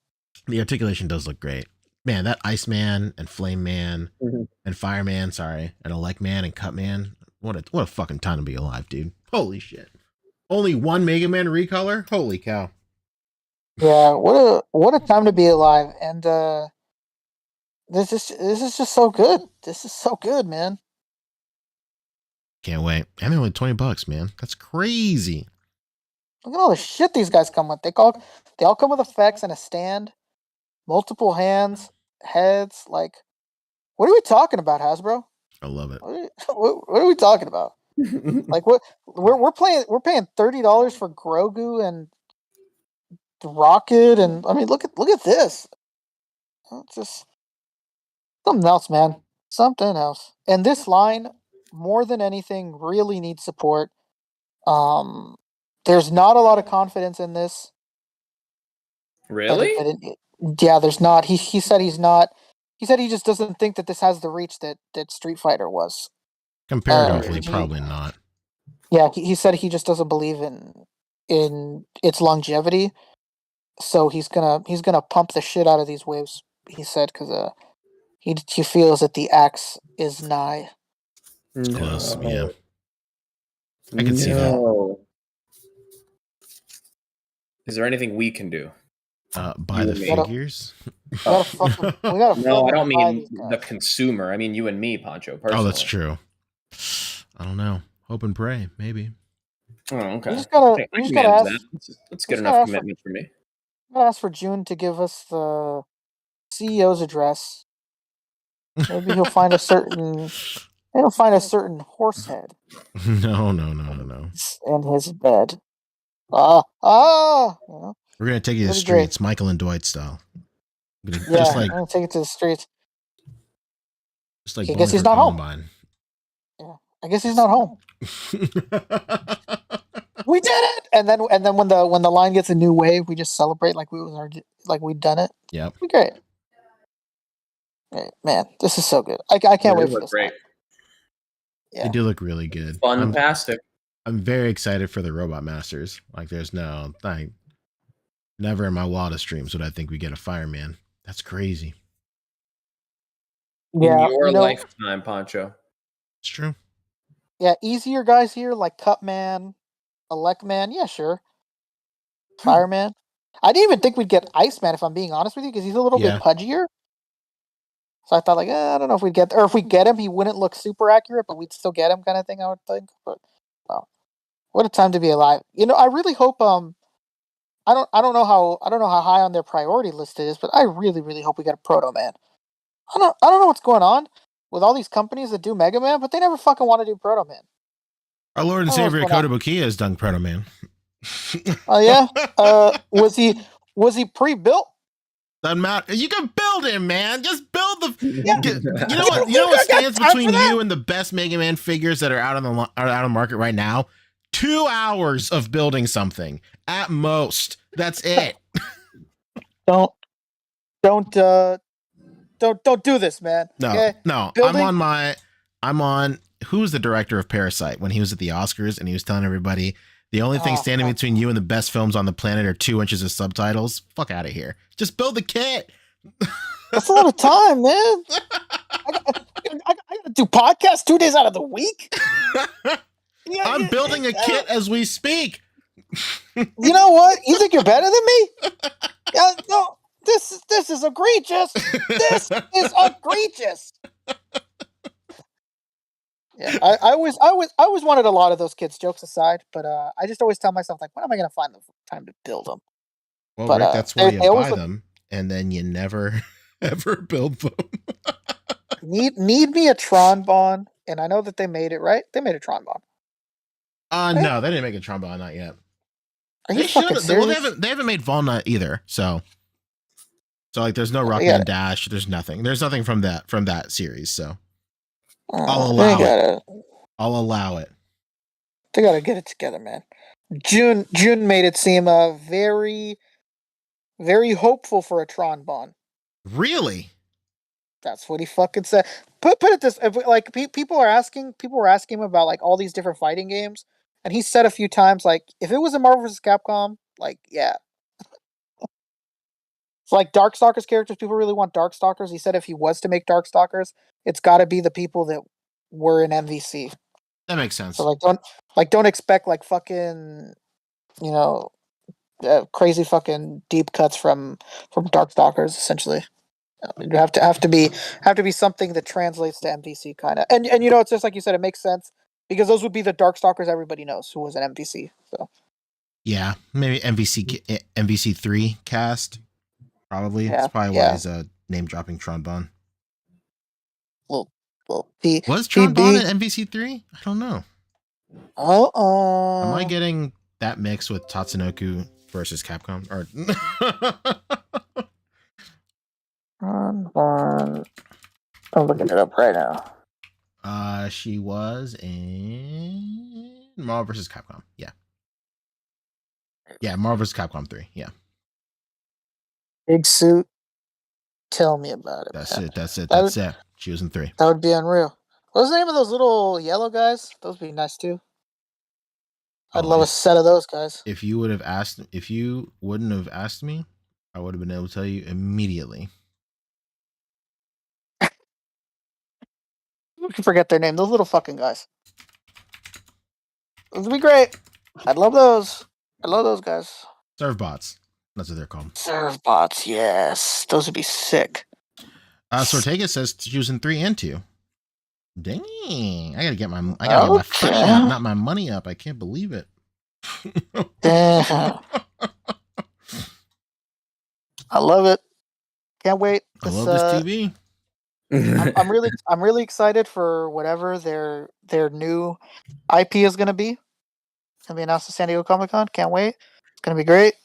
The articulation does look great. Man, that Iceman and Flame Man and Fireman, and Elect Man and Cut Man. What a fucking time to be alive, dude. Holy shit. Only one Mega Man recolor? Holy cow. Yeah, what a time to be alive. And this is just so good. This is so good, man. Can't wait. And they're only $20, man. That's crazy. Look at all the shit these guys come with. They all come with effects and a stand, multiple hands, heads. Like, what are we talking about, Hasbro? I love it. What are we talking about? Like, what we're paying $30 for Grogu and Rocket, and I mean, look at this. It's just something else, man. Something else. And this line, more than anything, really needs support. There's not a lot of confidence in this. Really? Yeah, there's not. He said he's not. He said he just doesn't think that this has the reach that Street Fighter was. Comparatively, probably not. Yeah, he said he just doesn't believe in its longevity. So he's gonna pump the shit out of these waves. He said because he feels that the axe is nigh. It's close, yeah. I can see that. Is there anything we can do? Buy the figures? We gotta no, I don't mean the consumer. I mean you and me, Pancho. Personally. Oh, that's true. I don't know. Hope and pray, maybe. Oh, okay. You just gotta ask. That's good enough commitment for me. I'm gonna ask for June to give us the CEO's address. Maybe he'll find a certain. He'll find a certain horse head. No. In his bed. You know? We're gonna take you to the streets, Michael and Dwight style. I'm gonna take it to the streets. Just like I guess he's not home. Yeah, I guess he's not home. We did it! And then when the line gets a new wave, we just celebrate like we'd done it. Yep. It'd be great. Man, this is so good. I can't wait for this. Great. Yeah. They do look really good. Fantastic. I'm very excited for the Robot Masters. Like, there's never in my wildest dreams would I think we get a Fireman. That's crazy. Yeah, in your lifetime, Pancho. It's true. Yeah, easier guys here like Cutman, Elect Man. Yeah, sure. Fireman. I didn't even think we'd get Iceman, if I'm being honest with you, because he's a little bit pudgier. So I thought, like, I don't know if we'd get, or if we get him, he wouldn't look super accurate, but we'd still get him, kind of thing. I would think, but What a time to be alive. You know, I really hope I don't know how high on their priority list it is, but I really, really hope we get a Proto Man. I don't know what's going on with all these companies that do Mega Man, but they never fucking want to do Proto Man. Our Lord and Savior Kotobukiya has done Proto Man. Oh yeah? Was he pre-built? Doesn't matter. You can build him, man. Just build the. Yeah. You know what? You know what stands between you and the best Mega Man figures that are out on the market right now? 2 hours of building something at most. That's it. Don't do this, man. No, okay? no. Building? I'm on. Who's the director of Parasite when he was at the Oscars and he was telling everybody the only thing standing between you and the best films on the planet are 2 inches of subtitles? Fuck out of here. Just build the kit. That's a lot of time, man. I gotta do podcasts 2 days out of the week. I'm building a kit as we speak. You know what? You think you're better than me? No, this is egregious. This is egregious. Yeah, I always wanted a lot of those kids, jokes aside, but I just always tell myself, like, when am I gonna find the time to build them? Well, but, Rick, that's why you buy them, and then you never ever build them. need me a Tron Bond, and I know that they made it, right? They made a Tron Bond. No, they didn't make a Tron Bond, not yet. Are you fucking serious? Well, they haven't made Volnut either, so like, there's no Rockman Dash. There's nothing. There's nothing from that series. So I'll allow it. They gotta get it together, man. June made it seem very, very hopeful for a Tron Bond. Really? That's what he fucking said. Put it this, like, people were asking him about, like, all these different fighting games, and he said a few times, like, if it was a Marvel vs. Capcom, like, yeah. It's like Darkstalkers characters. People really want Darkstalkers. He said if he was to make Darkstalkers, it's got to be the people that were in MVC. That makes sense. So don't expect, like, fucking, you know, crazy fucking deep cuts from Darkstalkers. Essentially, you have to be something that translates to MVC kind of. And you know, it's just like you said, it makes sense because those would be the Darkstalkers everybody knows who was an MVC. So yeah, maybe MVC 3 cast. Probably. That's probably why he's name dropping Tron Bond. Well, was Tron Bond at MVC3? I don't know. Am I getting that mix with Tatsunoko versus Capcom? Or Tron Bond. I'm looking it up right now. She was in Marvel vs. Capcom. Yeah. Yeah, Marvel vs. Capcom 3. Yeah. Big suit. Tell me about it. That's man. That's it. She was in 3. That would be unreal. What was the name of those little yellow guys? Those would be nice too. I'd love a set of those guys. If you wouldn't have asked me, I would have been able to tell you immediately. You can forget their name. Those little fucking guys. Those would be great. I'd love those. I love those guys. Servbots. That's what they're called. Servbots, yes. Those would be sick. Sortega says she was in 3 and 2. Dang. I gotta get my money up. I can't believe it. Damn. I love it. Can't wait. I love this TV. I'm really excited for whatever their new IP is gonna be. It's gonna be announced at San Diego Comic-Con. Can't wait. It's gonna be great.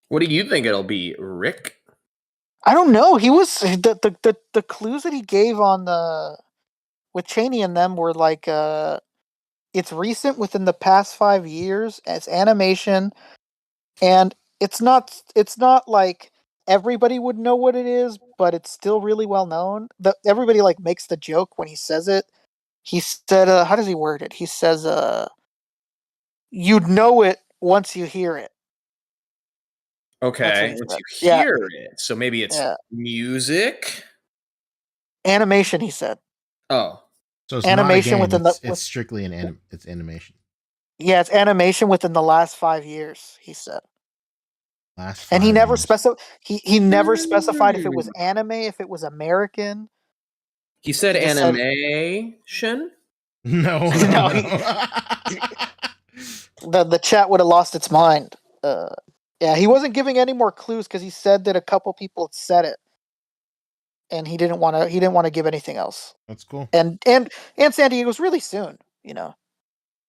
What do you think it'll be, Rick? I don't know. He was the clues that he gave on with Cheney and them were like it's recent within the past 5 years. It's animation, and it's not like everybody would know what it is, but it's still really well known. Everybody like makes the joke when he says it. He said, how does he word it? He says, you'd know it once you hear it. Okay, once you hear it. So maybe it's music? Animation, he said. Oh. So it's animation not a game. It's strictly it's animation. Yeah, it's animation within the last 5 years, he said. And he never he never specified if it was anime, if it was American. He said animation? No. the chat would have lost its mind. Yeah, he wasn't giving any more clues because he said that a couple people had said it, and he didn't want to give anything else. That's cool. And San Diego's really soon, you know,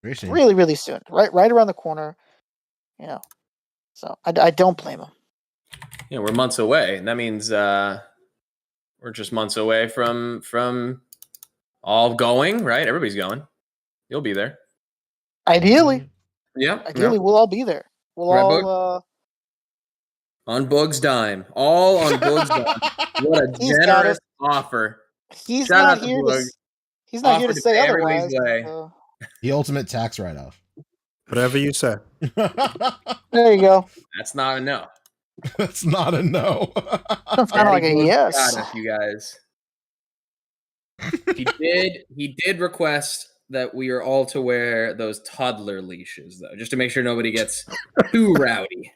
Very soon. really, really soon, right around the corner, you know. So I don't blame him. Yeah, we're months away, and that means we're just months away from all going. Right, everybody's going. You'll be there. Ideally, Yeah. we'll all be there. We'll Right, all on Boog's dime. All on Boog's dime. What a He's got generous it. offer. He's Shout not out to here Boog. to. He's not here Offered to to say pay everybody's otherwise. way. The ultimate tax write-off. Whatever you say. There you go. That's not a no. That's not a no. Sounds kind of like a Boog yes. got us, you guys. He did request that we are all to wear those toddler leashes, though, just to make sure nobody gets too rowdy.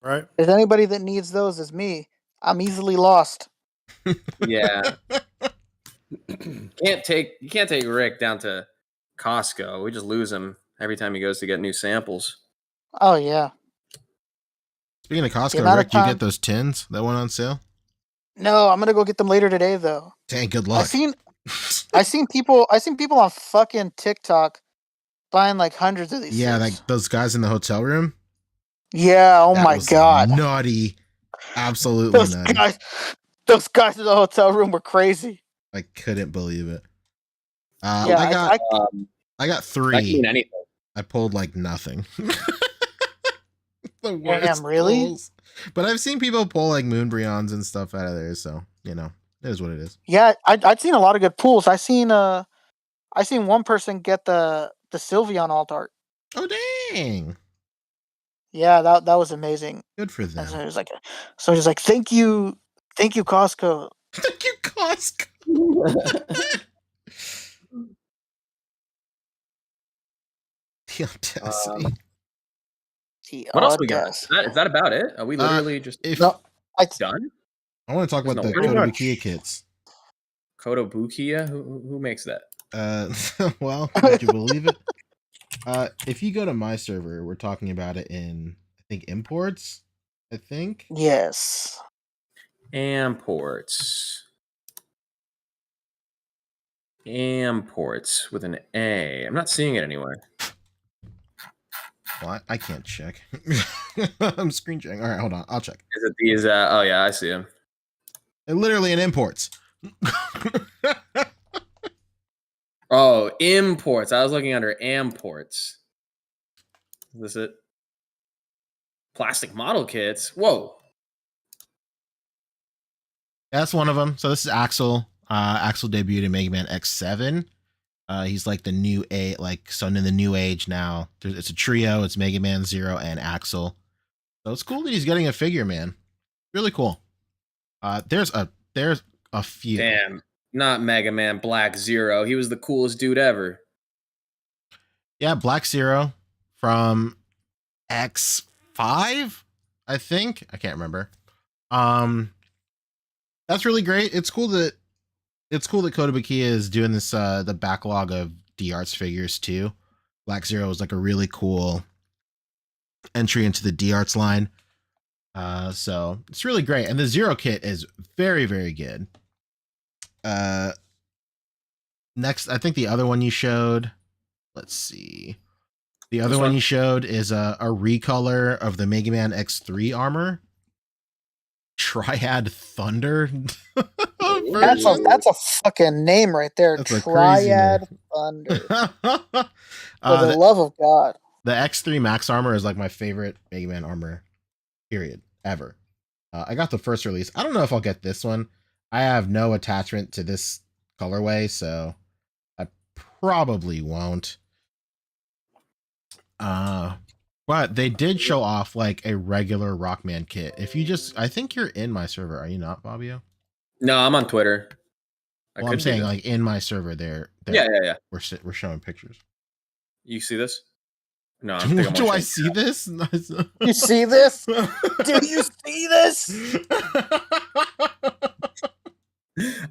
Right? If there's anybody that needs those, is me. I'm easily lost. Yeah. You can't take Rick down to Costco. We just lose him every time he goes to get new samples. Oh yeah. Speaking of The Costco, amount of Rick, you time- get those tins that went on sale? No, I'm gonna go get them later today though. Dang, good I luck. seen people on fucking TikTok buying like hundreds of these. Yeah, things. like those guys in the hotel room. Yeah. Oh That my was god. nutty. Absolutely Those nutty. guys in the hotel room were crazy. I couldn't believe it. Yeah, I got That can three. mean anything. I pulled like nothing. The Damn, worst really? pulls. But I've seen people pull like Moondragons and stuff out of there, so you know, it is what it is. Yeah, I'd seen a lot of good pools. I seen one person get the Sylveon alt art. Oh dang! Yeah, that was amazing. Good for And them. so he was like, thank you, Costco. Thank you, Costco. The audacity. What else we got? Audacity. Is that about it? Are we literally just No, done? I want to talk about There's the no- Kotobukiya kits. Kotobukiya? Who makes that? Well, would you believe it? If you go to my server, we're talking about it in, I think, imports. I think. Yes. Imports with an A. I'm not seeing it anywhere. Well, I can't check. I'm screen checking. All right, hold on. I'll check. Is it these? Oh yeah, I see them. Literally in imports. Oh, imports. I was looking under imports. Is this it? Plastic model kits. Whoa. That's one of them. So this is Axel. Axel debuted in Mega Man X7. He's like the new son in the new age now. It's a trio. It's Mega Man, Zero, and Axel. So it's cool that he's getting a figure, man. Really cool. There's a few. Damn. Not Mega Man, Black Zero. He was the coolest dude ever. Yeah, Black Zero from X5, I think. I can't remember. That's really great. It's cool that Kotobukiya is doing this the backlog of D-Arts figures too. Black Zero is like a really cool entry into the D-Arts line. So it's really great. And the Zero kit is very, very good. Next, I think the other one you showed, let's see. The other one you showed is a recolor of the Mega Man X3 armor. Triad Thunder. That's a fucking name right there. That's a crazy Triad name. Thunder. For the love of God. The X3 Max armor is like my favorite Mega Man armor, period, ever. I got the first release. I don't know if I'll get this one. I have no attachment to this colorway, so I probably won't. But they did show off like a regular Rockman kit. I think you're in my server, are you not, Fabio? No, I'm on Twitter. Well, I'm saying like in my server there. Yeah. We're showing pictures. You see this? No, I think I'm Do I watching. see this? You see this? Do you see this?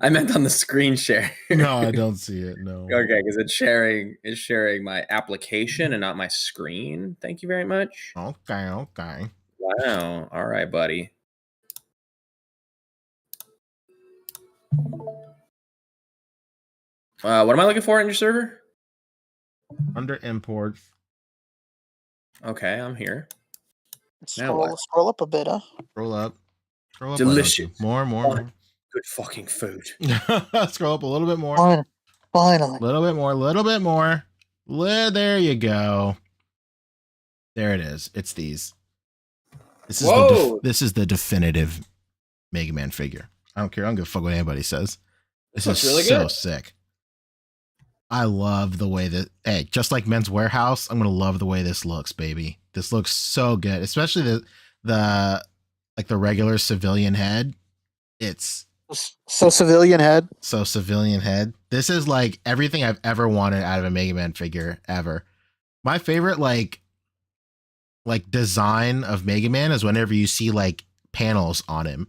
I meant on the screen share. No, I don't see it. No. Okay, because it's sharing my application and not my screen. Thank you very much. Okay. Wow. All right, buddy. What am I looking for in your server? Under imports. Okay, I'm here. Scroll up a bit, huh? Scroll up. Delicious. More. Good fucking food. Scroll up a little bit more. Finally. A little bit more. There you go. There it is. It's these. This is the definitive Mega Man figure. I don't care. I don't give a fuck what anybody says. This is really so sick. I love the way that, hey, just like Men's Warehouse, I'm gonna love the way this looks, baby. This looks so good, especially the regular civilian head. It's so civilian head. This is like everything I've ever wanted out of a Mega Man figure ever. My favorite like design of Mega Man is whenever you see like panels on him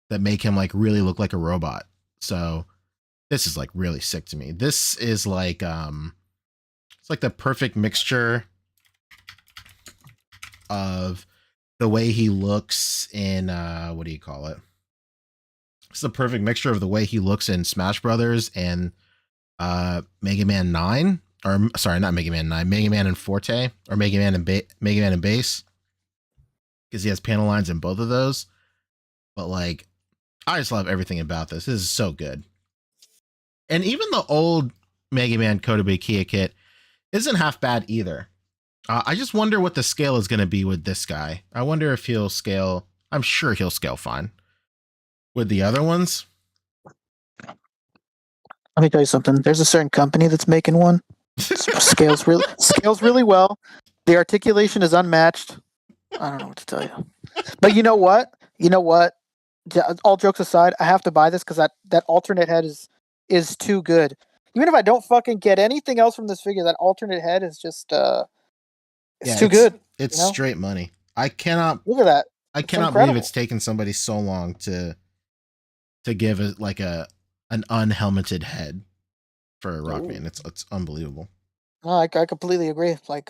that make him like really look like a robot. So this is like really sick to me. This is like it's like the perfect mixture of the way he looks in what do you call it? It's the perfect mixture of the way he looks in Smash Brothers and Mega Man 9, or sorry, not Mega Man 9, Mega Man and Forte, or Mega Man and Bass, because he has panel lines in both of those. But like, I just love everything about this. This is so good. And even the old Mega Man Kotobukiya kit isn't half bad either. I just wonder what the scale is going to be with this guy. I wonder if he'll scale. I'm sure he'll scale fine. With the other ones, let me tell you something. There's a certain company that's making one. Scales really well. The articulation is unmatched. I don't know what to tell you. But you know what? All jokes aside, I have to buy this because that alternate head is too good. Even if I don't fucking get anything else from this figure, that alternate head is just too good. It's straight money. I cannot look at that. I cannot believe it's taken somebody so long to give it like an unhelmeted head for a Rockman. It's unbelievable. No, I completely agree. Like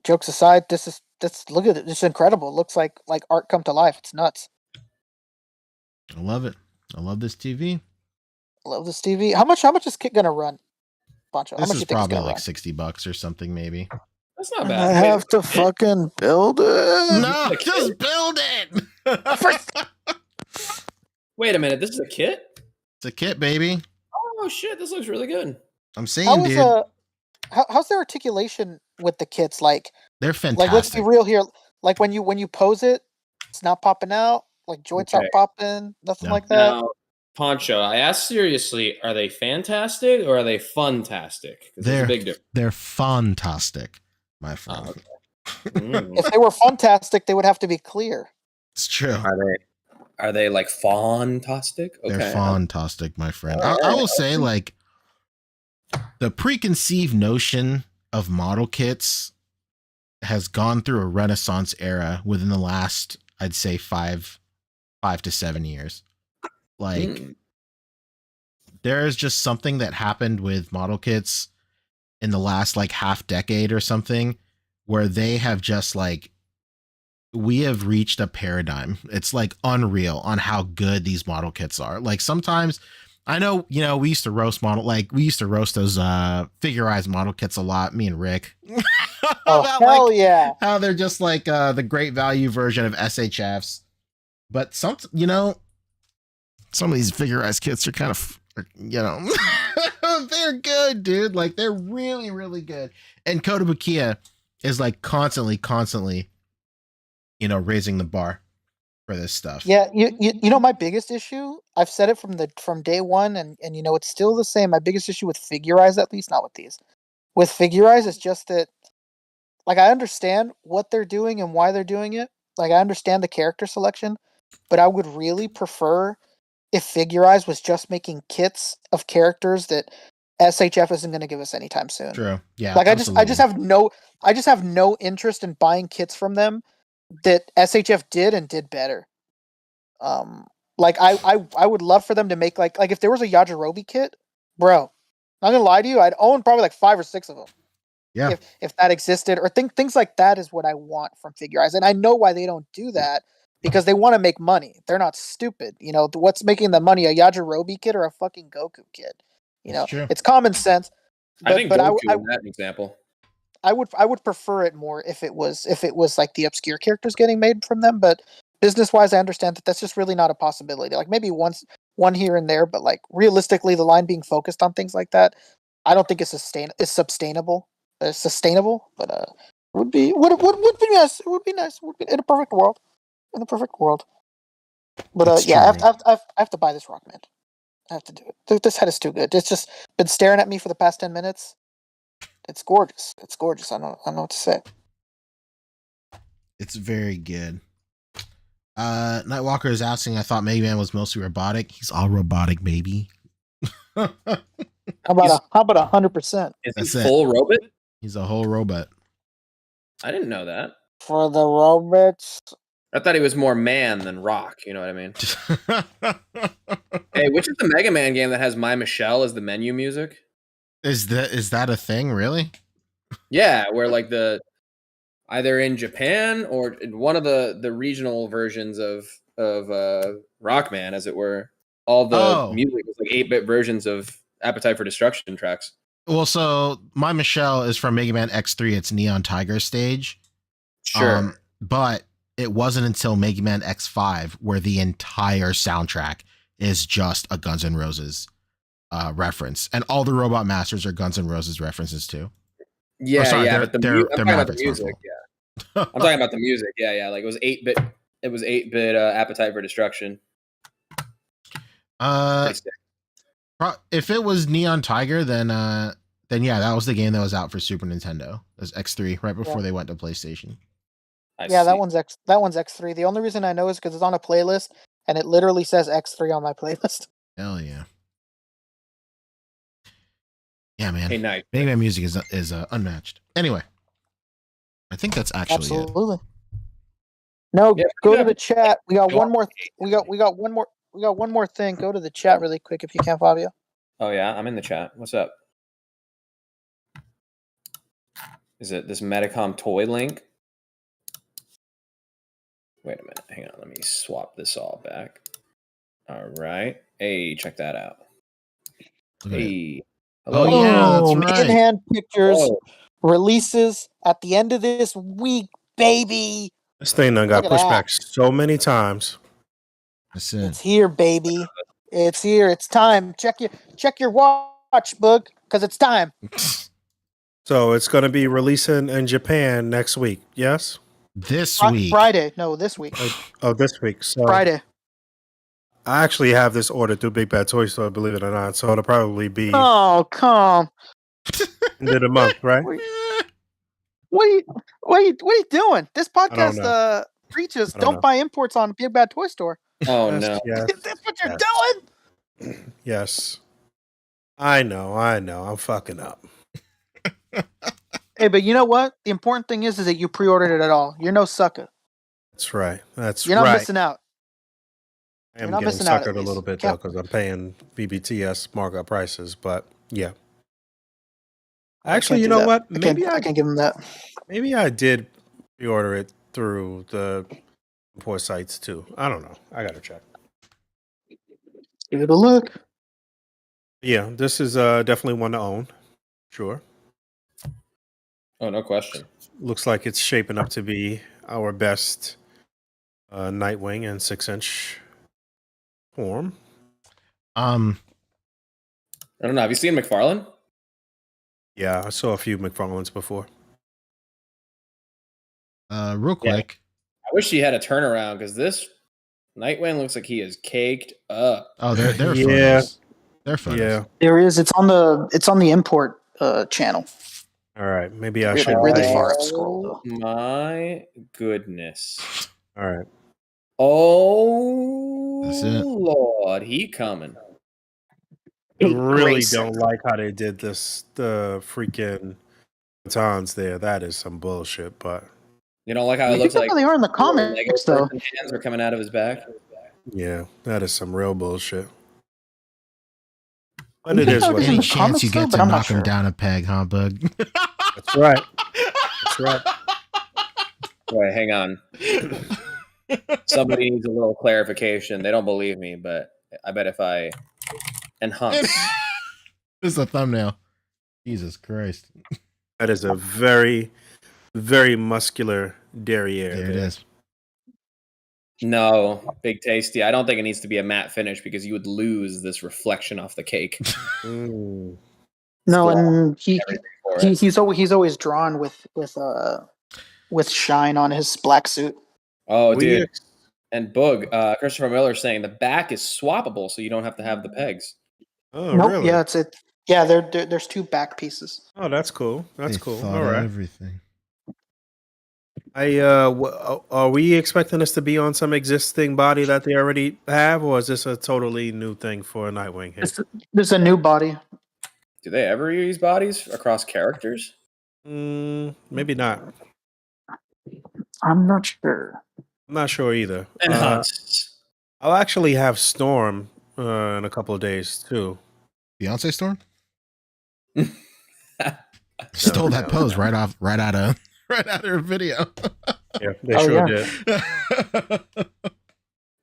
jokes aside, this look at it. It's incredible. It looks like art come to life. It's nuts. I love it. I love this TV. How much is Kit gonna run? Pancho, this is probably like $60 or something, maybe. That's not bad. I have to fucking build it. No, just build it. Wait a minute. This is a kit? It's a kit, baby. Oh shit! This looks really good. I'm saying, dude. How's their articulation with the kits? Like they're fantastic. Like let's be real here. Like when you pose it, it's not popping out. Like joints aren't popping. Nothing like that. Now, Poncho, I asked seriously, are they fantastic or are they fun-tastic? There's a big difference. They're fantastic, my friend. If they were fantastic, they would have to be clear. It's true. Are they like fantastic? Okay. They're fantastic, my friend. I will say, like, the preconceived notion of model kits has gone through a renaissance era within the last, I'd say, 5 to 7 years. Like, there's just something that happened with model kits in the last like half decade or something where they have just like, we have reached a paradigm. It's like unreal on how good these model kits are. Like sometimes I know, we used to roast those figurized model kits a lot, me and Rick. Oh, hell yeah. How they're just like the great value version of SHFs. But some of these figurized kits are kind of, they're good, dude. Like they're really, really good. And Kotobukiya is like constantly, raising the bar for this stuff. Yeah, my biggest issue, I've said it from day one, and it's still the same. My biggest issue with Figurize, at least not with these, with Figurize is just that, like, I understand what they're doing and why they're doing it. Like, I understand the character selection, but I would really prefer if Figurize was just making kits of characters that SHF isn't going to give us anytime soon. True. Yeah. Like, I just have no interest in buying kits from them that SHF did and did better. Like I would love for them to make like if there was a Yajirobe kit, bro. I'm not gonna lie to you, I'd own probably like 5 or 6 of them. Yeah. If that existed, or things like that is what I want from Figure Eyes, and I know why they don't do that because they want to make money. They're not stupid. You know what's making the money? A Yajirobe kit or a fucking Goku kit? You know, It's true. it's common sense. But, I think but Goku I is that example. I would prefer it more if it was like the obscure characters getting made from them. But business wise, I understand that that's just really not a possibility. Like maybe one here and there, but like realistically, the line being focused on things like that, I don't think it's sustainable. Sustainable, but would be nice. It would be nice. It would be in a perfect world. In a perfect world. But That's yeah, true. I have to buy this Rockman. I have to do it. This head is too good. It's just been staring at me for the past 10 minutes. It's gorgeous. It's gorgeous. I don't know what to say. It's very good. Nightwalker is asking, I thought Mega Man was mostly robotic. He's all robotic, baby. How about 100% Is That's he it. full robot? He's a whole robot. I didn't know that. for the robots? I thought he was more man than rock. You know what I mean? Hey, which is the Mega Man game that has My Michelle as the menu music? Is that a thing, really? Yeah, where like either in Japan or in one of the regional versions of Rockman, as it were, all the music was like 8-bit versions of Appetite for Destruction tracks. Well, so My Michelle is from Mega Man X3. It's Neon Tiger stage. Sure. But it wasn't until Mega Man X5 where the entire soundtrack is just a Guns N' Roses reference, and all the Robot Masters are Guns N' Roses references too. Yeah, sorry, yeah, but I'm talking about the Mafex, music. Yeah, I'm talking about the music. Yeah, yeah, like it was 8-bit. It was 8-bit Appetite for Destruction. Pretty sick. If it was Neon Tiger, then yeah, that was the game that was out for Super Nintendo. It was X3 right before they went to PlayStation. That one's X3. The only reason I know is because it's on a playlist and it literally says X3 on my playlist. Hell yeah. Yeah, man. Hey, night. Mega Man music is unmatched. Anyway, I think that's actually absolutely. No, go to the chat. We got one more. We got one more thing. Go to the chat really quick if you can, Fabio. Oh yeah, I'm in the chat. What's up? Is it this Medicom toy link? Wait a minute. Hang on. Let me swap this all back. All right. Hey, check that out. Hey. Hello. Oh, yeah, that's right. In-hand pictures releases at the end of this week, baby. This thing done got pushed back so many times. It's here, baby. It's here. It's time. Check your watch, Boog, because it's time. So it's going to be releasing in Japan next week. Yes. This week. Friday. No, this week. This week. So Friday. I actually have this ordered through Big Bad Toy Store, believe it or not. So it'll probably be come end of the month, right? What are you doing? This podcast preaches don't buy imports on Big Bad Toy Store. Oh no. Yes, that's what you're doing? Yes. I know. I'm fucking up. Hey, but you know what? The important thing is that you pre-ordered it at all. You're no sucker. That's right. You're not missing out. I am getting suckered a little bit though because I'm paying BBTS markup prices, but yeah. Actually, you know what? Maybe I can give them that. Maybe I did pre-order it through the import sites too. I don't know. I gotta check. Give it a look. Yeah, this is definitely one to own. Sure. Oh, no question. Looks like it's shaping up to be our best Nightwing in 6-inch form. I don't know. Have you seen McFarlane? Yeah, I saw a few McFarlanes before. Real quick. I wish he had a turnaround because this Nightwing looks like he is caked up. Oh, they're yeah. photos. They're photos. Yeah. There is. It's on the import channel. All right, maybe I should really far up scroll. My goodness. All right. Oh, that's it. Lord, he coming. I really don't like how they did this. The freaking batons there. That is some bullshit. But you don't like how it looks like they are in the comics, though. Hands are coming out of his back. Yeah, that is some real bullshit. I'm But it thinking is of what it it in Any the is. chance comics you though, get but to I'm not knock him sure. down a peg, huh, Bug? That's right. That's right. Wait, hang on. Somebody needs a little clarification. They don't believe me, but I bet if I enhance. This is a thumbnail. Jesus Christ. That is a very, very muscular derriere. There it is. No, Big Tasty. I don't think it needs to be a matte finish because you would lose this reflection off the cake. Mm. No, Gloss and everything for it. he's always drawn with shine on his black suit. Oh, We dude. ex- And Boog, Christopher Miller saying the back is swappable, so you don't have to have the pegs. Oh, Nope. really? Yeah, there's two back pieces. Oh, that's cool. That's They cool. thought All of right. everything. Are we expecting this to be on some existing body that they already have, or is this a totally new thing for Nightwing here? There's a new body. Do they ever use bodies across characters? Maybe not. I'm not sure. I'm not sure either. Enhanced. I'll actually have Storm in a couple of days too. Beyonce Storm? Stole that pose right out of her video. Yeah, they sure did.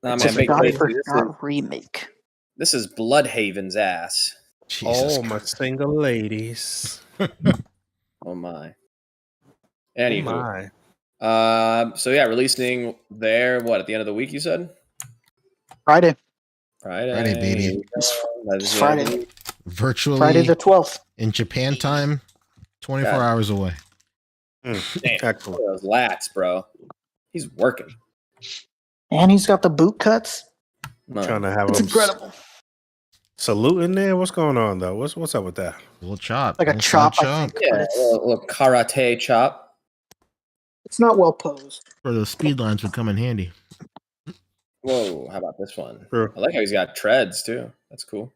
Nah, It's man, a Big God Tasty, Forgot remake. this is Bloodhaven's ass. Jesus Oh, my Christ. single ladies. Oh my. Oh Anywho. my. So yeah, releasing there, what, at the end of the week you said? Friday. Friday, baby. It's Friday. Virtually Friday the 12th. in Japan time, 24 God. hours away. Damn, Excellent. look at those lats, bro. He's working. And he's got the boot cuts. Man. Trying to have It's him incredible. salute in there. What's going on though? What's up with that? A little chop. Like a little chop, side I think. Yeah, But a it's little karate chop. not well posed. For those speed lines would come in handy. Whoa, how about this one? True. I like how he's got treads too. That's cool.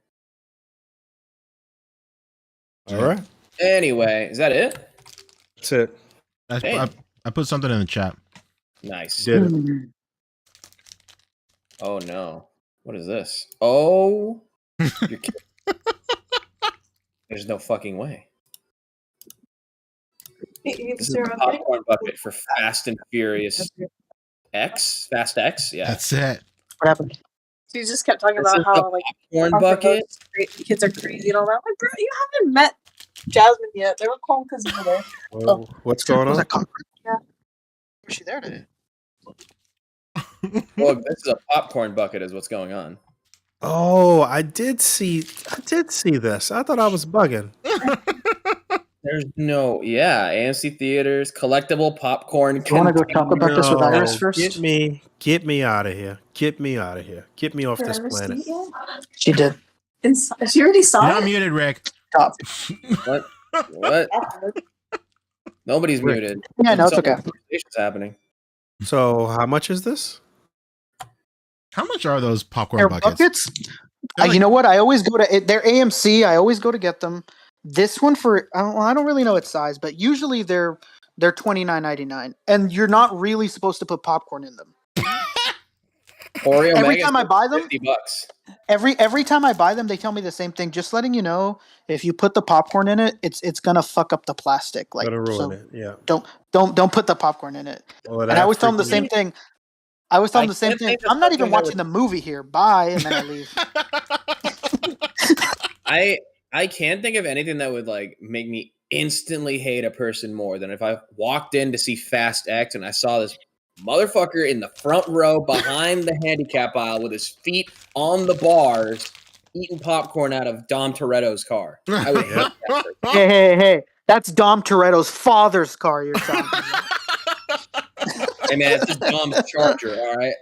All right. Anyway, is that it? That's it. I put something in the chat. Nice. Did it. Mm. Oh no. What is this? Oh, you're kidding. There's no fucking way. This is a popcorn bucket for Fast and Furious X. Fast X, yeah. That's it. What happened? She just kept talking This is about how the like popcorn Parker bucket. Boats, kids are crazy and all that. I'm like, bro, you haven't met Jasmine yet. They were calling because you were there. Whoa, what's going Was on? that concrete? Yeah. Was she there today? Well, this is a popcorn bucket, is what's going on. Oh, I did see this. I thought I was bugging. There's no, yeah, AMC theaters, collectible popcorn. Do you want to go talk about this with Iris No, first? Get me out of here. Get me out of here. Get me off Did this Iris planet. see it yet? She did. She already saw You're not it. muted, Rick. Stop. What? What? Nobody's Rick. muted. Yeah, no, it's Some okay. conversation's happening. So, how much is this? How much are those popcorn They're buckets? buckets. They're like- You know what? I always go to they're AMC. I always go to get them. This one for I don't really know its size, but usually they're $29.99, and you're not really supposed to put popcorn in them. Oreo Every Megas time I is buy them, $50. every time I buy them, they tell me the same thing. Just letting you know, if you put the popcorn in it, it's gonna fuck up the plastic. Like, Gotta ruin so it. Yeah. don't put the popcorn in it. Well, And I always tell them the same thing. I always tell them I the same can't thing. think of I'm not something even that watching the movie here. Bye, and then I leave. I can't think of anything that would like make me instantly hate a person more than if I walked in to see Fast X and I saw this motherfucker in the front row behind the handicap aisle with his feet on the bars eating popcorn out of Dom Toretto's car. I would hate that person. Hey! That's Dom Toretto's father's car. You're talking about. Hey man, it's just Dom's Charger, all right?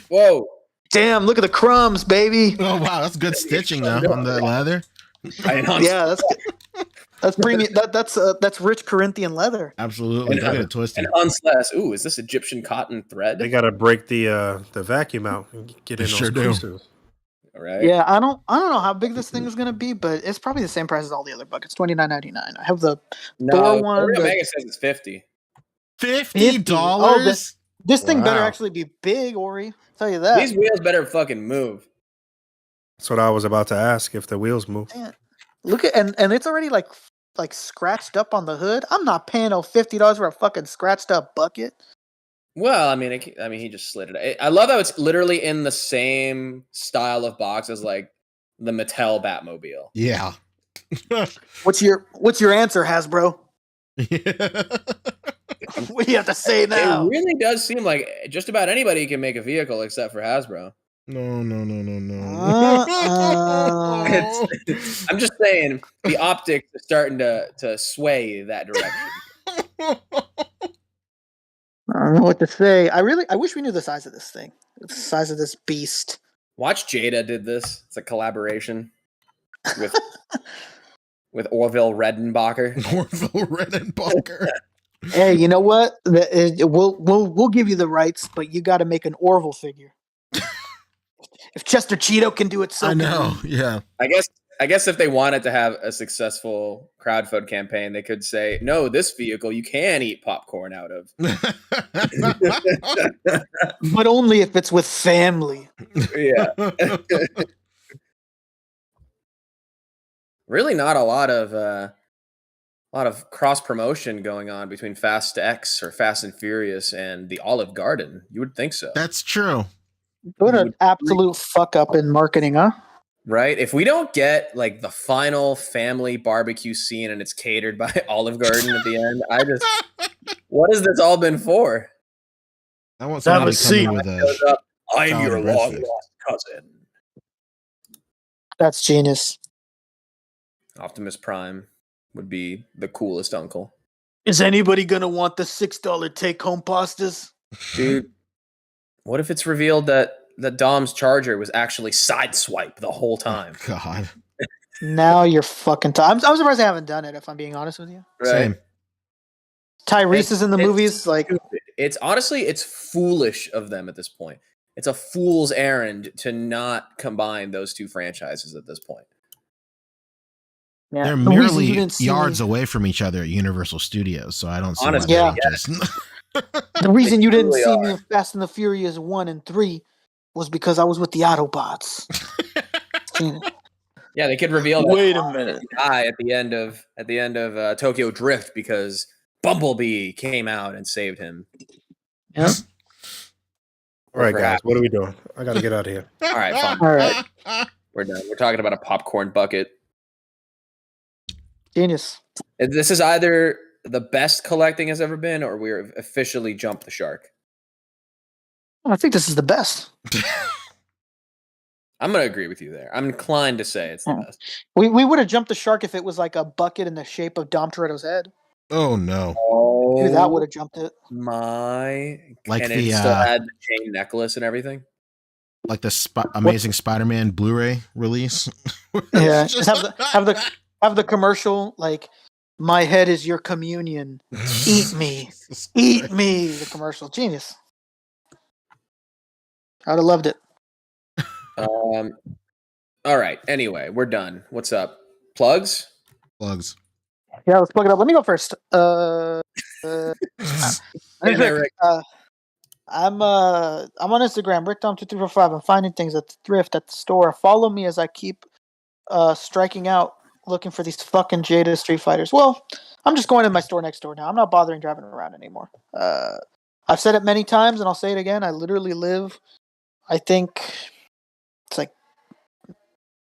Whoa. Damn! Look at the crumbs, baby. Oh wow, that's good stitching though on the leather. I know. Yeah, that's premium. That's rich Corinthian leather. Absolutely, And, don't get it twisted. And unslash, ooh, is this Egyptian cotton thread? They gotta break the vacuum out and get They in those sure do. creases. All right. Yeah, I don't know how big this thing is gonna be, but it's probably the same price as all the other buckets. $29.99. I have the No, Thor one. Oreo the- Mega says it's 50. $50. This thing better Wow. actually be big, Ori. I'll tell you that. These wheels better fucking move. That's what I was about to ask, if the wheels move. Man, look at and it's already like scratched up on the hood. I'm not paying no $50 for a fucking scratched up bucket. Well, I mean, he just slid it. I love how it's literally in the same style of box as like the Mattel Batmobile. Yeah. What's your answer, Hasbro? What do you have to say now? It really does seem like just about anybody can make a vehicle except for Hasbro. No. I'm just saying the optics are starting to sway that direction. I don't know what to say. I wish we knew the size of this thing. The size of this beast. Watch Jada did this. It's a collaboration with Orville Redenbacher. Orville Redenbacher. Hey, you know what? We'll give you the rights, but you got to make an Orville figure. If Chester Cheeto can do it, so I know. Yeah. I guess if they wanted to have a successful crowdfund campaign, they could say, "No, this vehicle you can eat popcorn out of." But only if it's with family. Yeah. Really not a lot of cross promotion going on between Fast X or Fast and Furious and the Olive Garden. You would think so. That's true. What an absolute fuck up in marketing, huh? Right? If we don't get like the final family barbecue scene and it's catered by Olive Garden at the end, what has this all been for? I want somebody to come in with a I'm your solid long breastfeed. lost cousin. That's genius. Optimus Prime would be the coolest uncle. Is anybody gonna want the $6 take-home pastas? Dude, what if it's revealed that Dom's charger was actually sideswipe the whole time? God. Now you're fucking. I'm surprised they haven't done it. If I'm being honest with you, Right? Same. Tyrese is in the movies. Like, It's honestly, it's foolish of them at this point. It's a fool's errand to not combine those two franchises at this point. yeah, They're the reason you merely didn't see yards me- away from each other at Universal Studios, so I don't see Honestly, why yeah. they don't just... The reason you didn't truly see are. me in Fast and the Furious 1 and 3 was because I was with the Autobots. Yeah, they could reveal that Wait a minute. guy at the end of Tokyo Drift because Bumblebee came out and saved him. Yeah. All right, guys, Perhaps. what are we doing? I got to get out of here. All right, fine. All right. We're done. We're talking about a popcorn bucket. Genius. This is either the best collecting has ever been, or we're officially jumped the shark. I think this is the best. I'm gonna agree with you there. I'm inclined to say it's the Yeah. best. We would have jumped the shark if it was like a bucket in the shape of Dom Toretto's head. Oh, no. Maybe that would have jumped it. My Like and the, it still had the chain necklace and everything. Like the Amazing Spider-Man Blu-ray release. Yeah, It's just have the commercial like, "My head is your communion. Eat me, eat me." The commercial, genius. I'd have loved it. All right. Anyway, we're done. What's up? Plugs? Plugs. Yeah, let's plug it up. Let me go first. Hey there, Rick. I'm on Instagram, RickDom2345. I'm finding things at the thrift, at the store. Follow me as I keep striking out, looking for these fucking Jada Street Fighters. Well, I'm just going to my store next door now. I'm not bothering driving around anymore. I've said it many times, and I'll say it again. I literally live, I think it's like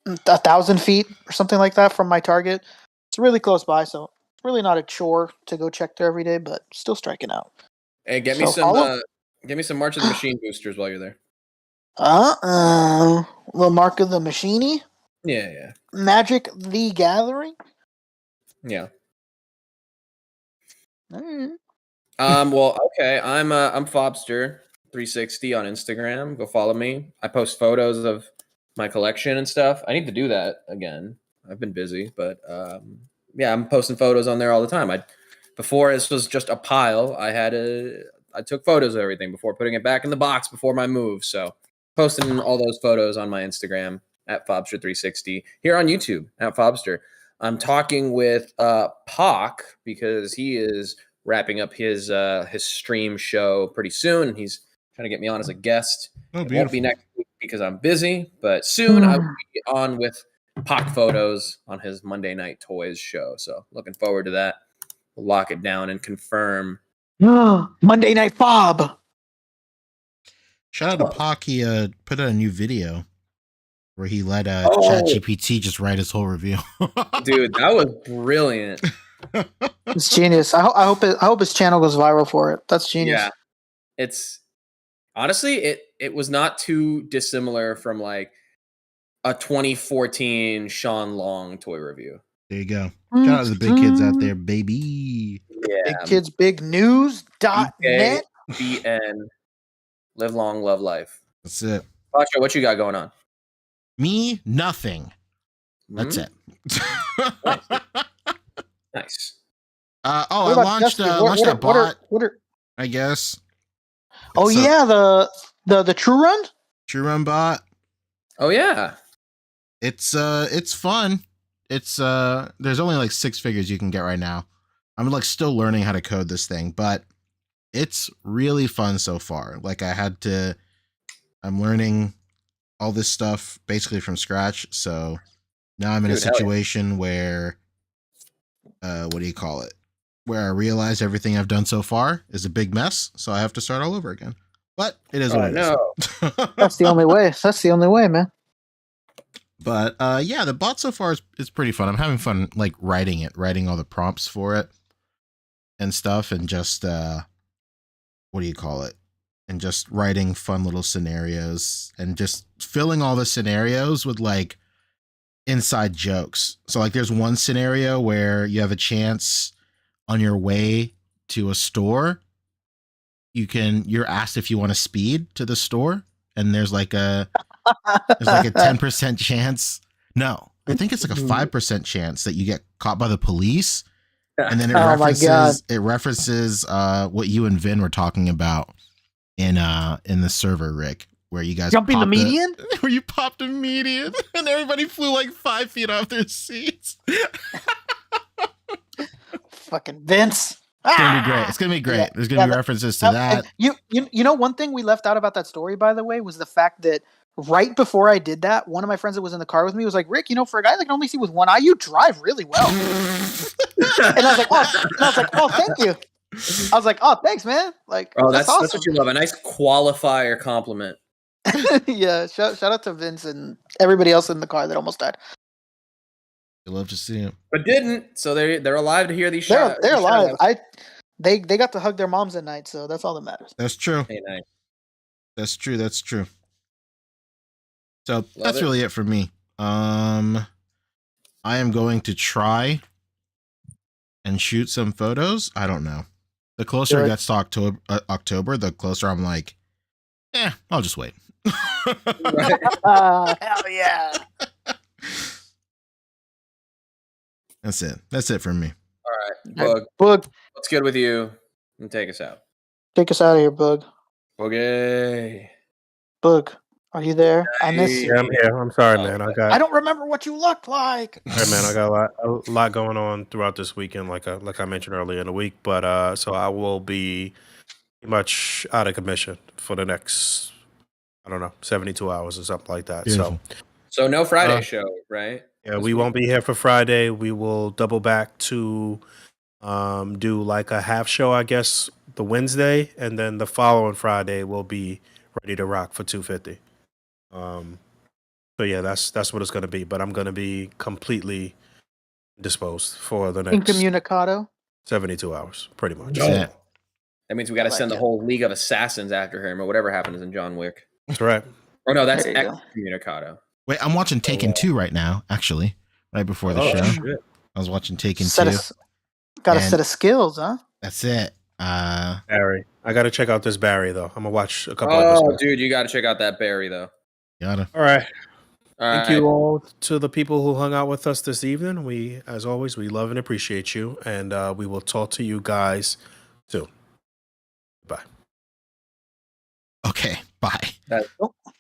1,000 feet or something like that from my Target. It's really close by, so it's really not a chore to go check there every day, but still striking out. Hey, get me some March of the Machine boosters while you're there. The Mark of the Machine? Yeah. Magic the Gathering? Yeah. Mm. Well, okay. I'm Fobster360 on Instagram. Go follow me. I post photos of my collection and stuff. I need to do that again. I've been busy, but yeah, I'm posting photos on there all the time. Before this was just a pile. I took photos of everything before putting it back in the box before my move. So posting all those photos on my Instagram at Fobster360, here on YouTube at Fobster. I'm talking with Pac because he is wrapping up his stream show pretty soon. He's trying to get me on as a guest. Oh, It won't be next week because I'm busy, but soon I will be on with Pock Photos on his Monday Night Toys show. So looking forward to that. We'll lock it down and confirm. Monday Night Fob. Shout out to Pac. He put out a new video where he let ChatGPT just write his whole review. Dude, that was brilliant. It's genius. I hope his channel goes viral for it. That's genius. Yeah, it's honestly it was not too dissimilar from like a 2014 Sean Long toy review. There you go. Shout out to the big kids out there, baby. Yeah, Big kids, big news.net. BN. Live long, love life. That's it. Pacho, what you got going on? Me, nothing. That's it. Nice. I launched that bot. I guess. Oh yeah, the True Run. True Run bot. Oh yeah. It's fun. It's there's only like 6 figures you can get right now. I'm like still learning how to code this thing, but it's really fun so far. Like I'm learning all this stuff basically from scratch. So now I'm in a situation where, what do you call it? Where I realize everything I've done so far is a big mess. So I have to start all over again, but it is what it is. That's the only way. That's the only way, man. But yeah, the bot so far is pretty fun. I'm having fun like writing all the prompts for it and stuff, and just what do you call it? And just writing fun little scenarios and just filling all the scenarios with like inside jokes. So like there's one scenario where you have a chance on your way to a store. You're asked if you want to speed to the store, and there's like a 10% chance. No, I think it's like a 5% chance that you get caught by the police. And then it references what you and Vin were talking about in the server, Rick, where you guys jumping the median, where you popped a median and everybody flew like 5 feet off their seats. Fucking Vince. It's gonna be great. It's gonna be great. Yeah, there's gonna be references to that. You know, one thing we left out about that story, by the way, was the fact that right before I did that, one of my friends that was in the car with me was like, "Rick, you know, for a guy that can only see with one eye, you drive really well." And I was like, "Oh, thank you." I was like, "Oh, thanks, man." Like, that's awesome. That's what you love. A nice qualifier compliment. Yeah, shout out to Vince and everybody else in the car that almost died. I love to see him, but didn't. So they're alive to hear these shots. They're alive. They got to hug their moms at night, so that's all that matters. That's true. Hey, nice. That's true. So that's really it for me. I am going to try and shoot some photos. I don't know. The closer it gets to October, the closer I'm like, I'll just wait. Hell yeah. That's it. That's it for me. All right. Boog. What's good with you? And take us out. Take us out of here, Boog. Okay. Boog, are you there? I miss you. Yeah, I'm here. I'm sorry, man. I don't remember what you looked like. Hey, man, I got a lot going on throughout this weekend, like I mentioned earlier in the week. But so I will be pretty much out of commission for the next, 72 hours or something like that. Beautiful. So no Friday show, right? Yeah, we won't be here for Friday. We will double back to do like a half show, I guess, the Wednesday, and then the following Friday we'll be ready to rock for 250. So yeah, that's what it's gonna be. But I'm gonna be completely disposed for the next incommunicado 72 hours, pretty much. Yeah. That means we got to send the whole League of Assassins after him, or whatever happens in John Wick. That's right. Oh no, that's excommunicado. Wait, I'm watching Taken 2 right now, actually. Right before the show. Shit. I was watching Taken 2. Got a set of skills, huh? That's it. Barry. I got to check out this Barry, though. I'm going to watch a couple episodes. Oh, dude, you got to check out that Barry, though. Gotta. All right. Thank you all to the people who hung out with us this evening. We, as always, we love and appreciate you. And we will talk to you guys soon. Bye. Okay, bye.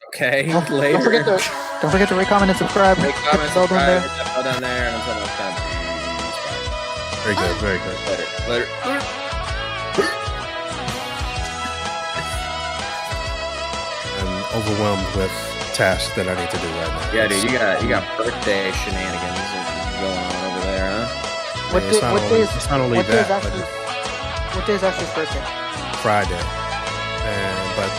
Okay, later. Don't forget to rate, comment, and subscribe. Rate, comment, subscribe. Down there. Down there. And until next time. Very good. Very good. Later. overwhelmed with tasks that I need to do right now. Yeah, dude, you got birthday shenanigans going on over there, huh? What It's not only that, but what day is Ashley's birthday? Friday. But